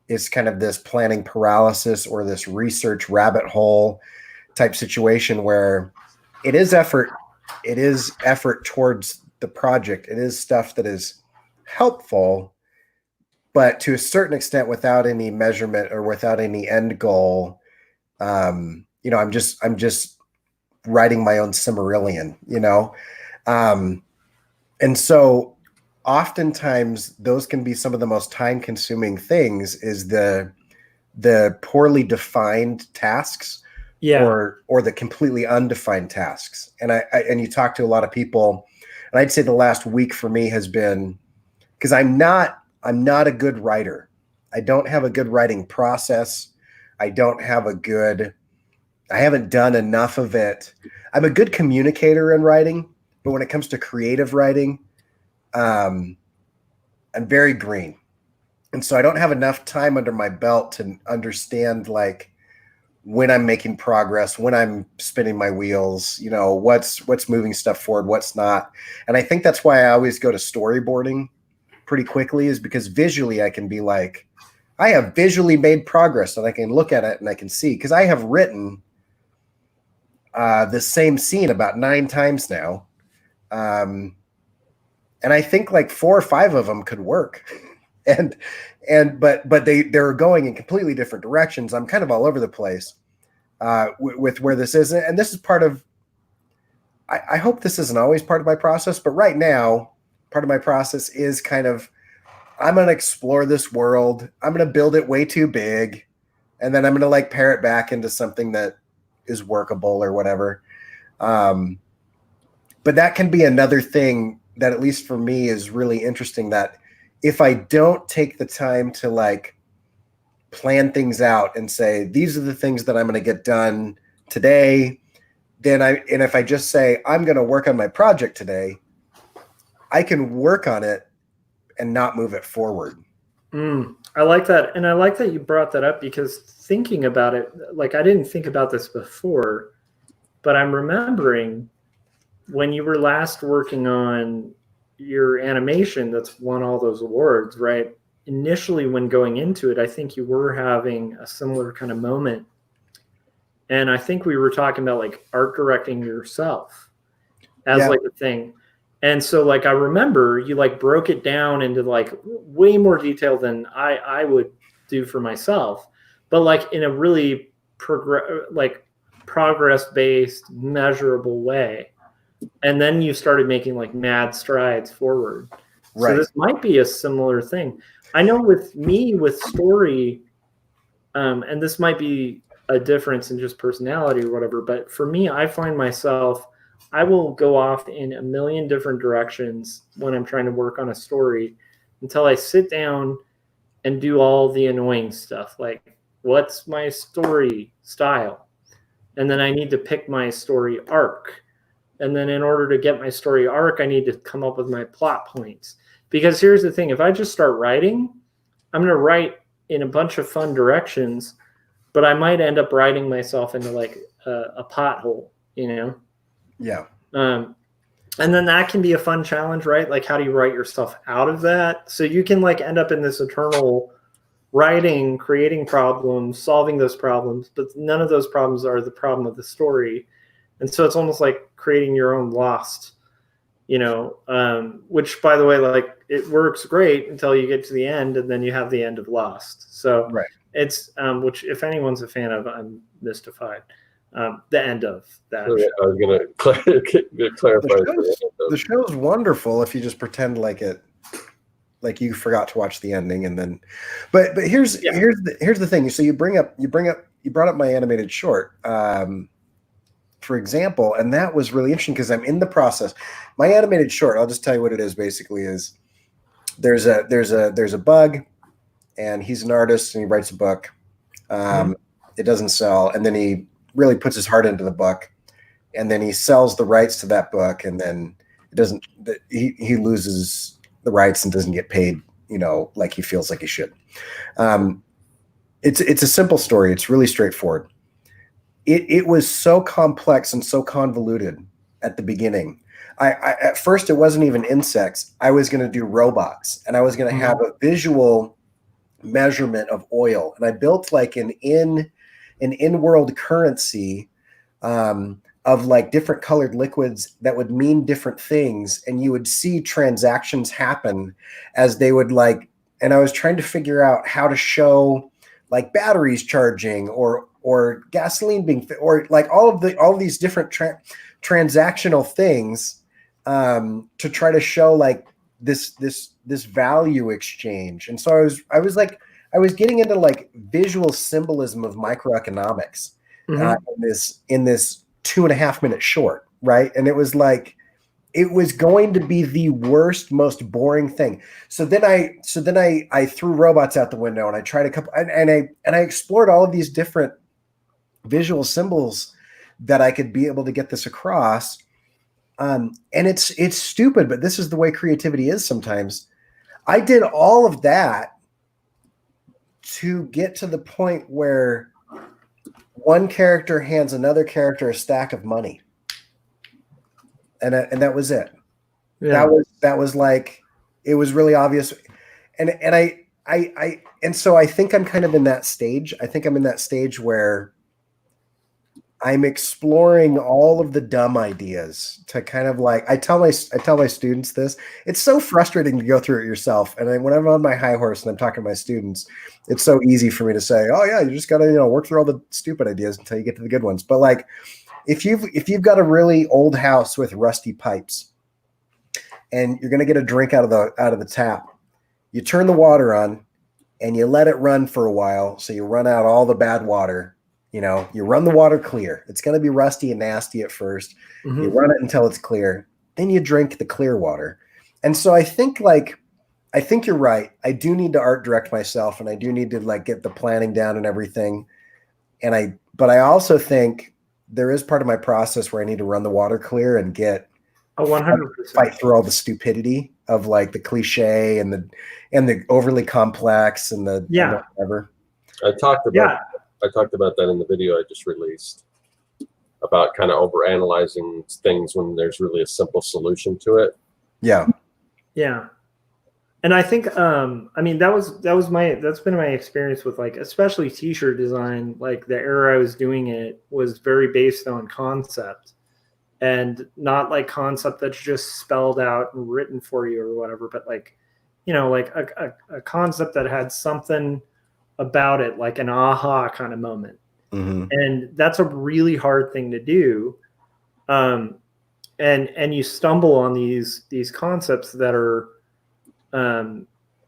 it's kind of this planning paralysis or this research rabbit hole type situation where it is effort towards the project. It is stuff that is helpful, but to a certain extent without any measurement or without any end goal. I'm just writing my own Silmarillion, and so oftentimes those can be some of the most time-consuming things, is the poorly defined tasks, or the completely undefined tasks. And you talk to a lot of people, and I'd say the last week for me has been, because I'm not a good writer. I don't have a good writing process. I haven't done enough of it. I'm a good communicator in writing, but when it comes to creative writing, I'm very green. And so I don't have enough time under my belt to understand like when I'm making progress, when I'm spinning my wheels, what's moving stuff forward, what's not. And I think that's why I always go to storyboarding pretty quickly, is because visually I can be like, I have visually made progress and I can look at it and I can see, because I have written the same scene about 9 times now. And I think like 4 or 5 of them could work. But they're going in completely different directions. I'm kind of all over the place with where this is. And this is part of, I hope this isn't always part of my process, but right now, part of my process is kind of, I'm going to explore this world. I'm going to build it way too big. And then I'm going to like pare it back into something that is workable or whatever. But that can be another thing that, at least for me, is really interesting, that if I don't take the time to like plan things out and say, these are the things that I'm going to get done today, and if I just say, I'm going to work on my project today, I can work on it and not move it forward. I like that. And I like that you brought that up, because thinking about it, like I didn't think about this before, but I'm remembering when you were last working on your animation that's won all those awards, right? Initially, when going into it, I think you were having a similar kind of moment. And I think we were talking about like art directing yourself as like a thing. And so like, I remember you like broke it down into like way more detail than I would do for myself, but like in a really progress-based, measurable way. And then you started making like mad strides forward. Right. So this might be a similar thing. I know with me, with story, and this might be a difference in just personality or whatever, but for me, I find myself, I will go off in a million different directions when I'm trying to work on a story until I sit down and do all the annoying stuff. Like, what's my story style? And then I need to pick my story arc. And then in order to get my story arc, I need to come up with my plot points. Because here's the thing, if I just start writing, I'm going to write in a bunch of fun directions, but I might end up writing myself into like a pothole, you know? Yeah. And then that can be a fun challenge, right? Like, how do you write yourself out of that? So you can like end up in this eternal writing, creating problems, solving those problems, but none of those problems are the problem of the story. And so it's almost like creating your own Lost, you know, which, by the way, like, it works great until you get to the end, and then you have the end of Lost. So Right. it's which, if anyone's a fan of, I'm mystified. The end of that. I was going to clarify. The show's wonderful if you just pretend like you forgot to watch the ending, and then, but here's the thing. So you brought up my animated short, for example, and that was really interesting because I'm in the process. My animated short, I'll just tell you what it is. Basically, is there's a bug, and he's an artist and he writes a book. It doesn't sell, and then he really puts his heart into the book, and then he sells the rights to that book, and then it doesn't. He loses the rights and doesn't get paid, you know, like he feels like he should. It's a simple story. It's really straightforward. It was so complex and so convoluted at the beginning. I at first it wasn't even insects. I was going to do robots, and I was going to have a visual measurement of oil, and I built like an in-world currency of like different colored liquids that would mean different things, and you would see transactions happen as they would like. And I was trying to figure out how to show like batteries charging or gasoline being, or like all of these different transactional things to try to show like this value exchange. And so I was getting into like visual symbolism of microeconomics in this 2.5 minute short, right? And it was like, it was going to be the worst, most boring thing. So then I threw robots out the window, and I tried a couple, and I explored all of these different visual symbols that I could be able to get this across. And it's stupid, but this is the way creativity is sometimes. I did all of that to get to the point where one character hands another character a stack of money. And that was it. Yeah. That was like, it was really obvious. And so I think I'm kind of in that stage. I think I'm in that stage where I'm exploring all of the dumb ideas to kind of like, I tell my students this. It's so frustrating to go through it yourself. And when I'm on my high horse and I'm talking to my students, it's so easy for me to say, oh yeah, you just got to, you know, work through all the stupid ideas until you get to the good ones. But like, if you've got a really old house with rusty pipes and you're going to get a drink out of the tap, you turn the water on and you let it run for a while. So you run out all the bad water. You know, you run the water clear. It's going to be rusty and nasty at first. You run it until it's clear. Then you drink the clear water. And so I think you're right. I do need to art direct myself, and I do need to like get the planning down and everything. But I also think there is part of my process where I need to run the water clear and get 100% fight through all the stupidity of like the cliche and the overly complex and the whatever. I talked about that in the video I just released about kind of overanalyzing things when there's really a simple solution to it. Yeah. Yeah. And I think, I mean, that's been my experience with like, especially t-shirt design. Like the era I was doing it was very based on concept, and not like concept that's just spelled out and written for you or whatever, but like, you know, like a concept that had something about it, like an aha kind of moment. And that's a really hard thing to do. And you stumble on these concepts that are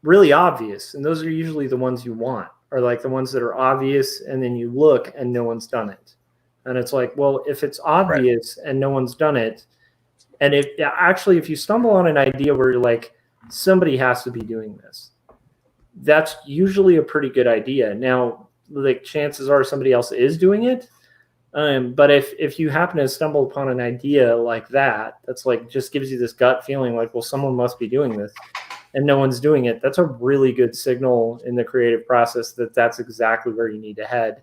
really obvious, and those are usually the ones you want, or like the ones that are obvious and then you look and no one's done it. And it's like, well, if it's obvious and no one's done it, and if you stumble on an idea where you're like, somebody has to be doing this, that's usually a pretty good idea. Now, like, chances are somebody else is doing it. But if you happen to stumble upon an idea like that, that's like, just gives you this gut feeling like, well, someone must be doing this, and no one's doing it. That's a really good signal in the creative process that that's exactly where you need to head.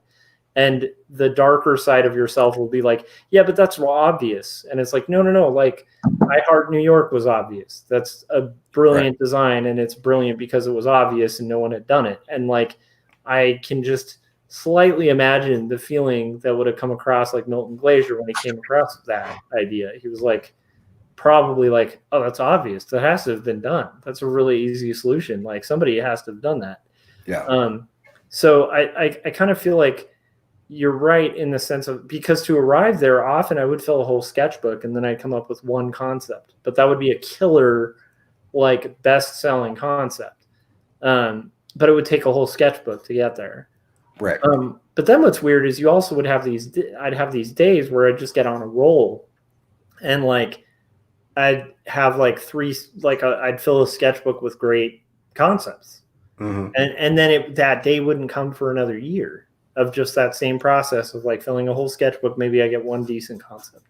And the darker side of yourself will be like, yeah, but that's obvious. And it's like, no. Like, I Heart New York was obvious. That's a brilliant design, and it's brilliant because it was obvious and no one had done it. And like, I can just slightly imagine the feeling that would have come across like Milton Glaser when he came across that idea. He was like, probably like, oh, that's obvious. That has to have been done. That's a really easy solution. Like, somebody has to have done that. Yeah. So I kind of feel like you're right in the sense of, because to arrive there, often I would fill a whole sketchbook and then I'd come up with one concept, but that would be a killer, like, best-selling concept. But it would take a whole sketchbook to get there. Right. But then what's weird is you also would have I'd have these days where I'd just get on a roll, and like, I'd have like I'd fill a sketchbook with great concepts. Mm-hmm. And then that day wouldn't come for another year of just that same process of like filling a whole sketchbook. Maybe I get one decent concept.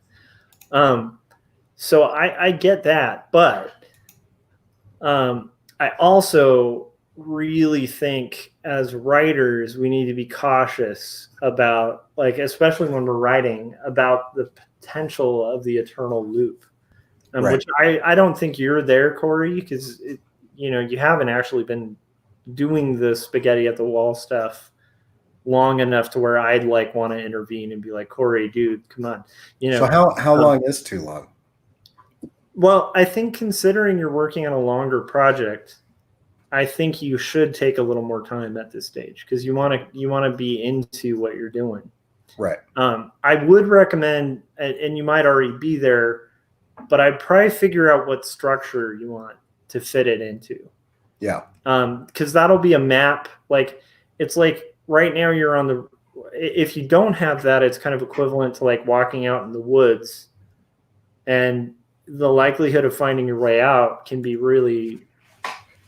So I get that, but I also really think as writers, we need to be cautious about, like, especially when we're writing, about the potential of the eternal loop, which I don't think you're there, Corey, because you haven't actually been doing the spaghetti at the wall stuff long enough to where I'd like want to intervene and be like, Corey, dude, come on. So how long is too long? Well, I think considering you're working on a longer project, I think you should take a little more time at this stage, because you want to be into what you're doing. Right. I would recommend, and you might already be there, but I'd probably figure out what structure you want to fit it into. Yeah. Because that'll be a map. Like, it's like right now you're on if you don't have that, it's kind of equivalent to like walking out in the woods, and the likelihood of finding your way out can be really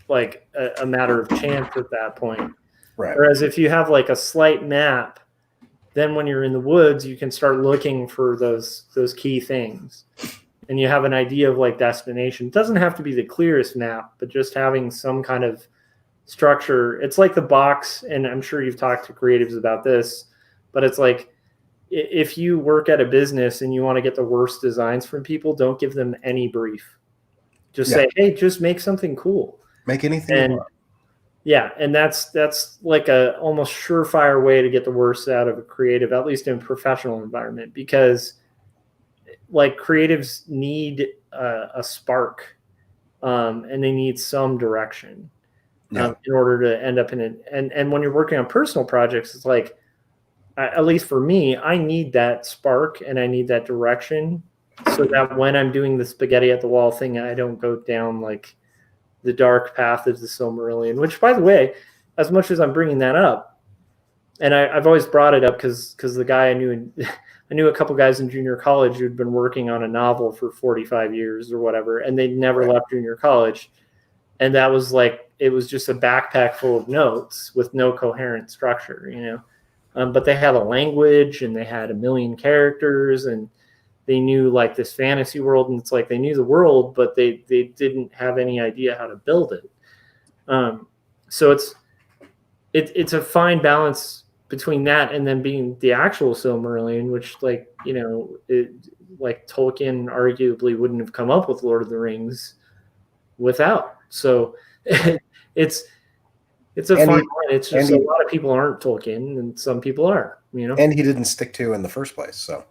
like a matter of chance at that point. Right. Whereas if you have like a slight map, then when you're in the woods, you can start looking for those key things, and you have an idea of like destination. It doesn't have to be the clearest map, but just having some kind of structure. It's like the box, and I'm sure you've talked to creatives about this, but it's like, if you work at a business and you want to get the worst designs from people, don't give them any brief. Just say, hey, just make something cool. Make anything you want. Yeah, and that's like a almost surefire way to get the worst out of a creative, at least in a professional environment, because like creatives need a spark, and they need some direction in order to end up in it. And when you're working on personal projects, it's like, at least for me, I need that spark and I need that direction, so that when I'm doing the spaghetti at the wall thing, I don't go down like the dark path of the Silmarillion, which, by the way, as much as I'm bringing that up, and I've always brought it up because the guy I knew a couple guys in junior college who'd been working on a novel for 45 years or whatever, and they'd never left junior college. And that was like, it was just a backpack full of notes with no coherent structure, but they had a language and they had a million characters, and they knew like this fantasy world, and it's like they knew the world, but they didn't have any idea how to build it. So it's a fine balance between that and then being the actual Silmarillion, which like Tolkien arguably wouldn't have come up with Lord of the Rings without. So it's a fine line. It's just a lot of people aren't Tolkien, and some people are. And he didn't stick to in the first place. So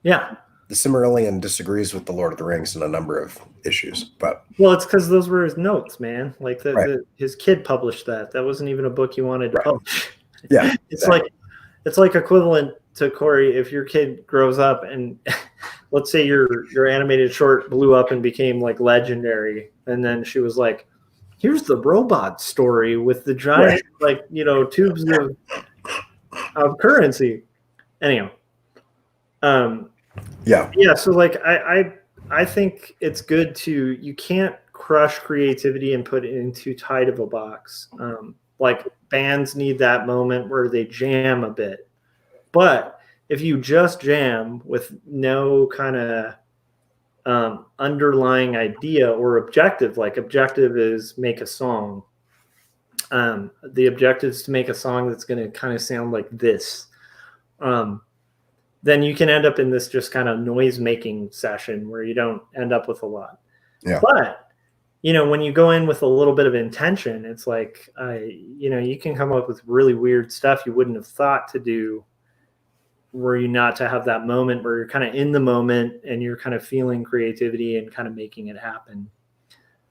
yeah. The Silmarillion disagrees with the Lord of the Rings in a number of issues, but it's because those were his notes, man. Like his kid published that. That wasn't even a book he wanted to publish. Yeah, it's like equivalent to, Corey, if your kid grows up and let's say your animated short blew up and became like legendary, and then she was like, "Here's the robot story with the giant tubes of currency." Anyhow. Yeah. So like I think it's good you can't crush creativity and put it in too tight of a box. Like bands need that moment where they jam a bit. But if you just jam with no kind of underlying idea or objective, like objective is make a song. The objective is to make a song that's going to kind of sound like this. Then you can end up in this just kind of noise making session where you don't end up with a lot. Yeah. But, when you go in with a little bit of intention, it's like, you can come up with really weird stuff you wouldn't have thought to do were you not to have that moment where you're kind of in the moment and you're kind of feeling creativity and kind of making it happen.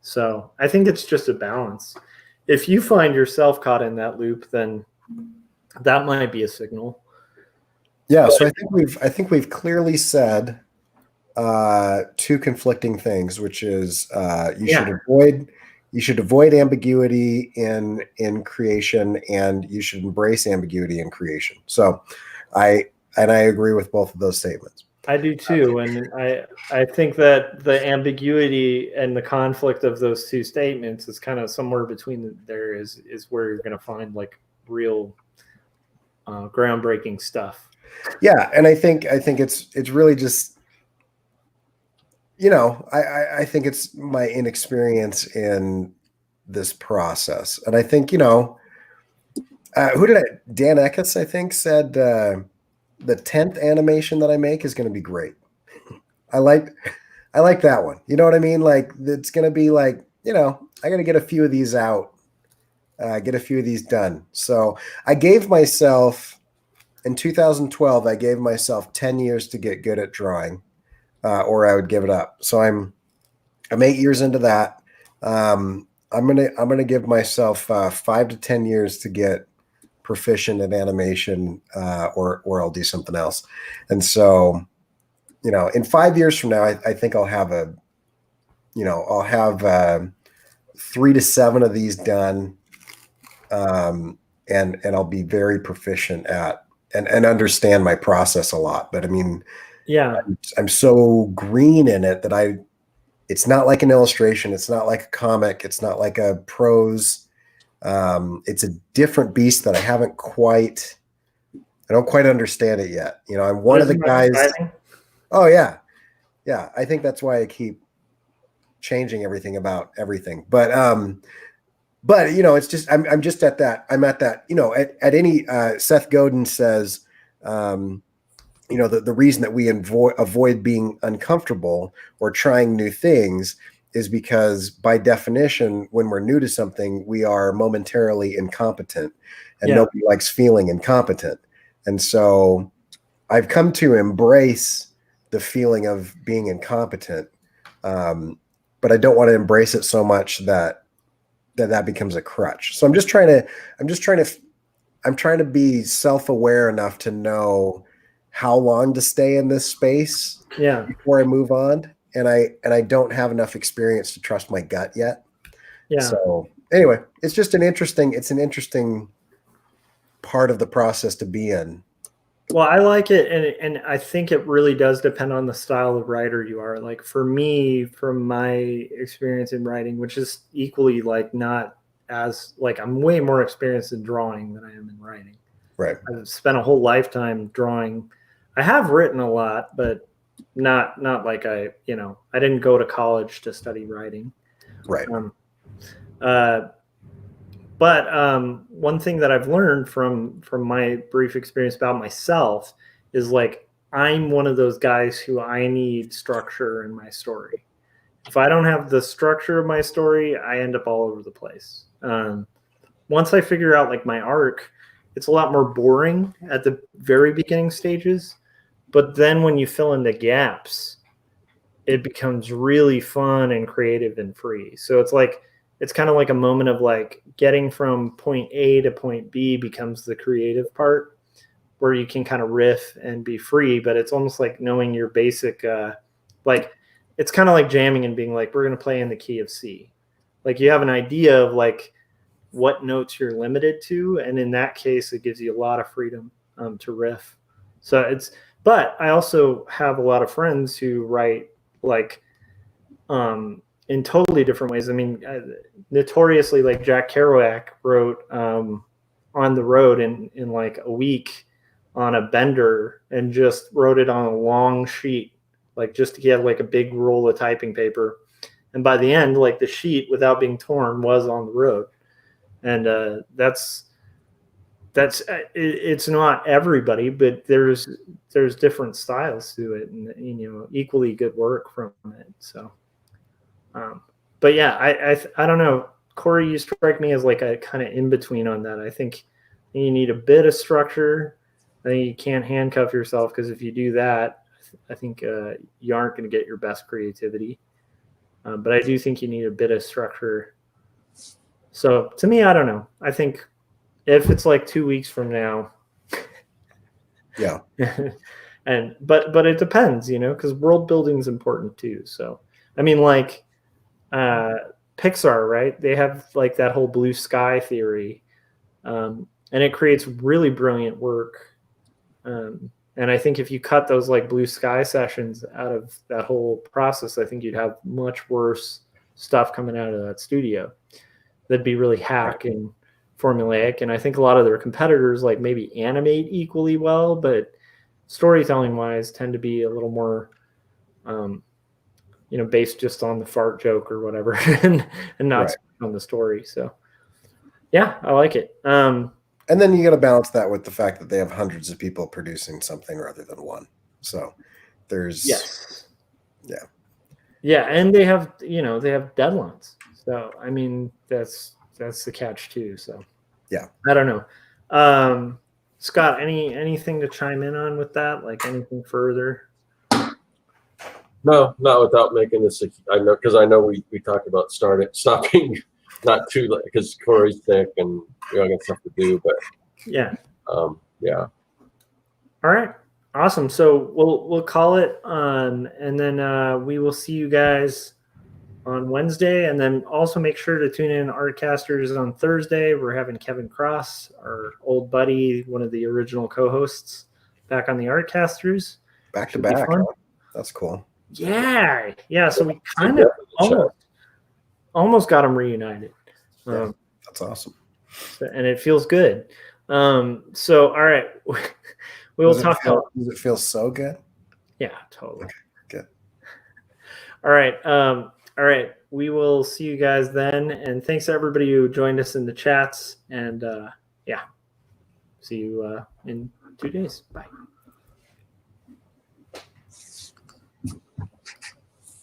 So I think it's just a balance. If you find yourself caught in that loop, then that might be a signal. Yeah, so I think we've clearly said two conflicting things, which is you should avoid ambiguity in creation, and you should embrace ambiguity in creation. So I agree with both of those statements. I do too, and I think that the ambiguity and the conflict of those two statements is kind of somewhere between there is where you're going to find like real groundbreaking stuff. Yeah, and I think it's really just, I think it's my inexperience in this process, and I think Dan Eckes, I think, said the 10th animation that I make is going to be great. I like that one. You know what I mean? Like it's going to be like, I got to get a few of these out, get a few of these done. So I gave myself. In 2012, I gave myself 10 years to get good at drawing, or I would give it up. So I'm 8 years into that. I'm gonna give myself 5 to 10 years to get proficient in animation, or I'll do something else. And so, in 5 years from now, I think I'll have I'll have 3 to 7 of these done, and I'll be very proficient at. And understand my process a lot. But I mean, yeah, I'm so green in it that it's not like an illustration. It's not like a comic. It's not like a prose. It's a different beast that I don't quite understand it yet. I'm one of the guys. Exciting? Oh yeah. Yeah. I think that's why I keep changing everything about everything. But it's just I'm just at that. I'm at that. At any Seth Godin says, the reason that we avoid being uncomfortable or trying new things is because by definition, when we're new to something, we are momentarily incompetent, and nobody likes feeling incompetent. And so I've come to embrace the feeling of being incompetent, but I don't want to embrace it so much that becomes a crutch. So I'm trying to be self-aware enough to know how long to stay in this space before I move on. And I don't have enough experience to trust my gut yet. Yeah. So anyway, it's an interesting part of the process to be in. Well, I like it, and I think it really does depend on the style of writer you are. Like for me, from my experience in writing, which is equally like not as like I'm way more experienced in drawing than I am in writing. Right. I've spent a whole lifetime drawing. I have written a lot, but not like I didn't go to college to study writing. Right. But one thing that I've learned from my brief experience about myself is like I'm one of those guys who I need structure in my story. If I don't have the structure of my story, I end up all over the place. Once I figure out like my arc, it's a lot more boring at the very beginning stages. But then when you fill in the gaps, it becomes really fun and creative and free. So it's kind of like a moment of like getting from point A to point B becomes the creative part where you can kind of riff and be free, but it's almost like knowing your basic, like it's kind of like jamming and being like, we're going to play in the key of C. Like you have an idea of like what notes you're limited to. And in that case, it gives you a lot of freedom to riff. So But I also have a lot of friends who write like in totally different ways. I mean, notoriously, like Jack Kerouac wrote On the Road in like a week on a bender and just wrote it on a long sheet, like just he had like a big roll of typing paper. And by the end, like the sheet without being torn was on the road. And it's not everybody, but there's different styles to it, and equally good work from it. So, but yeah, I don't know, Corey, you strike me as like a kind of in between on that. I think you need a bit of structure. I think you can't handcuff yourself, because if you do that, I think you aren't going to get your best creativity. But I do think you need a bit of structure. So to me, I don't know. I think if it's like 2 weeks from now, yeah. but it depends, because world building is important too. So I mean, like Pixar, right? They have like that whole blue sky theory, and it creates really brilliant work. And I think if you cut those like blue sky sessions out of that whole process, I think you'd have much worse stuff coming out of that studio. That'd be really hack and formulaic. And I think a lot of their competitors like maybe animate equally well, but storytelling wise tend to be a little more, based just on the fart joke or whatever, and not on the story. So yeah, I like it. And then you got to balance that with the fact that they have hundreds of people producing something rather than one. So there's yeah, and they have deadlines. So I mean that's the catch too. So yeah, I don't know. Scott, anything to chime in on with that? Like anything further? No, not without making this. I know we talked about stopping. Not too late because Corey's sick and we all got stuff to do, but yeah. All right, awesome. So we'll call it, and then we will see you guys on Wednesday, and then also make sure to tune in Artcasters on Thursday. We're having Kevin Cross, our old buddy, one of the original co-hosts, back on the Artcasters. Back to back. Huh? That's cool. Yeah. So we kind of almost got them reunited. That's awesome. And it feels good. So, all right. We will talk about. Does it feel so good? Yeah, totally. Okay, good. All right. All right. We will see you guys then. And thanks to everybody who joined us in the chats. And see you in 2 days. Bye.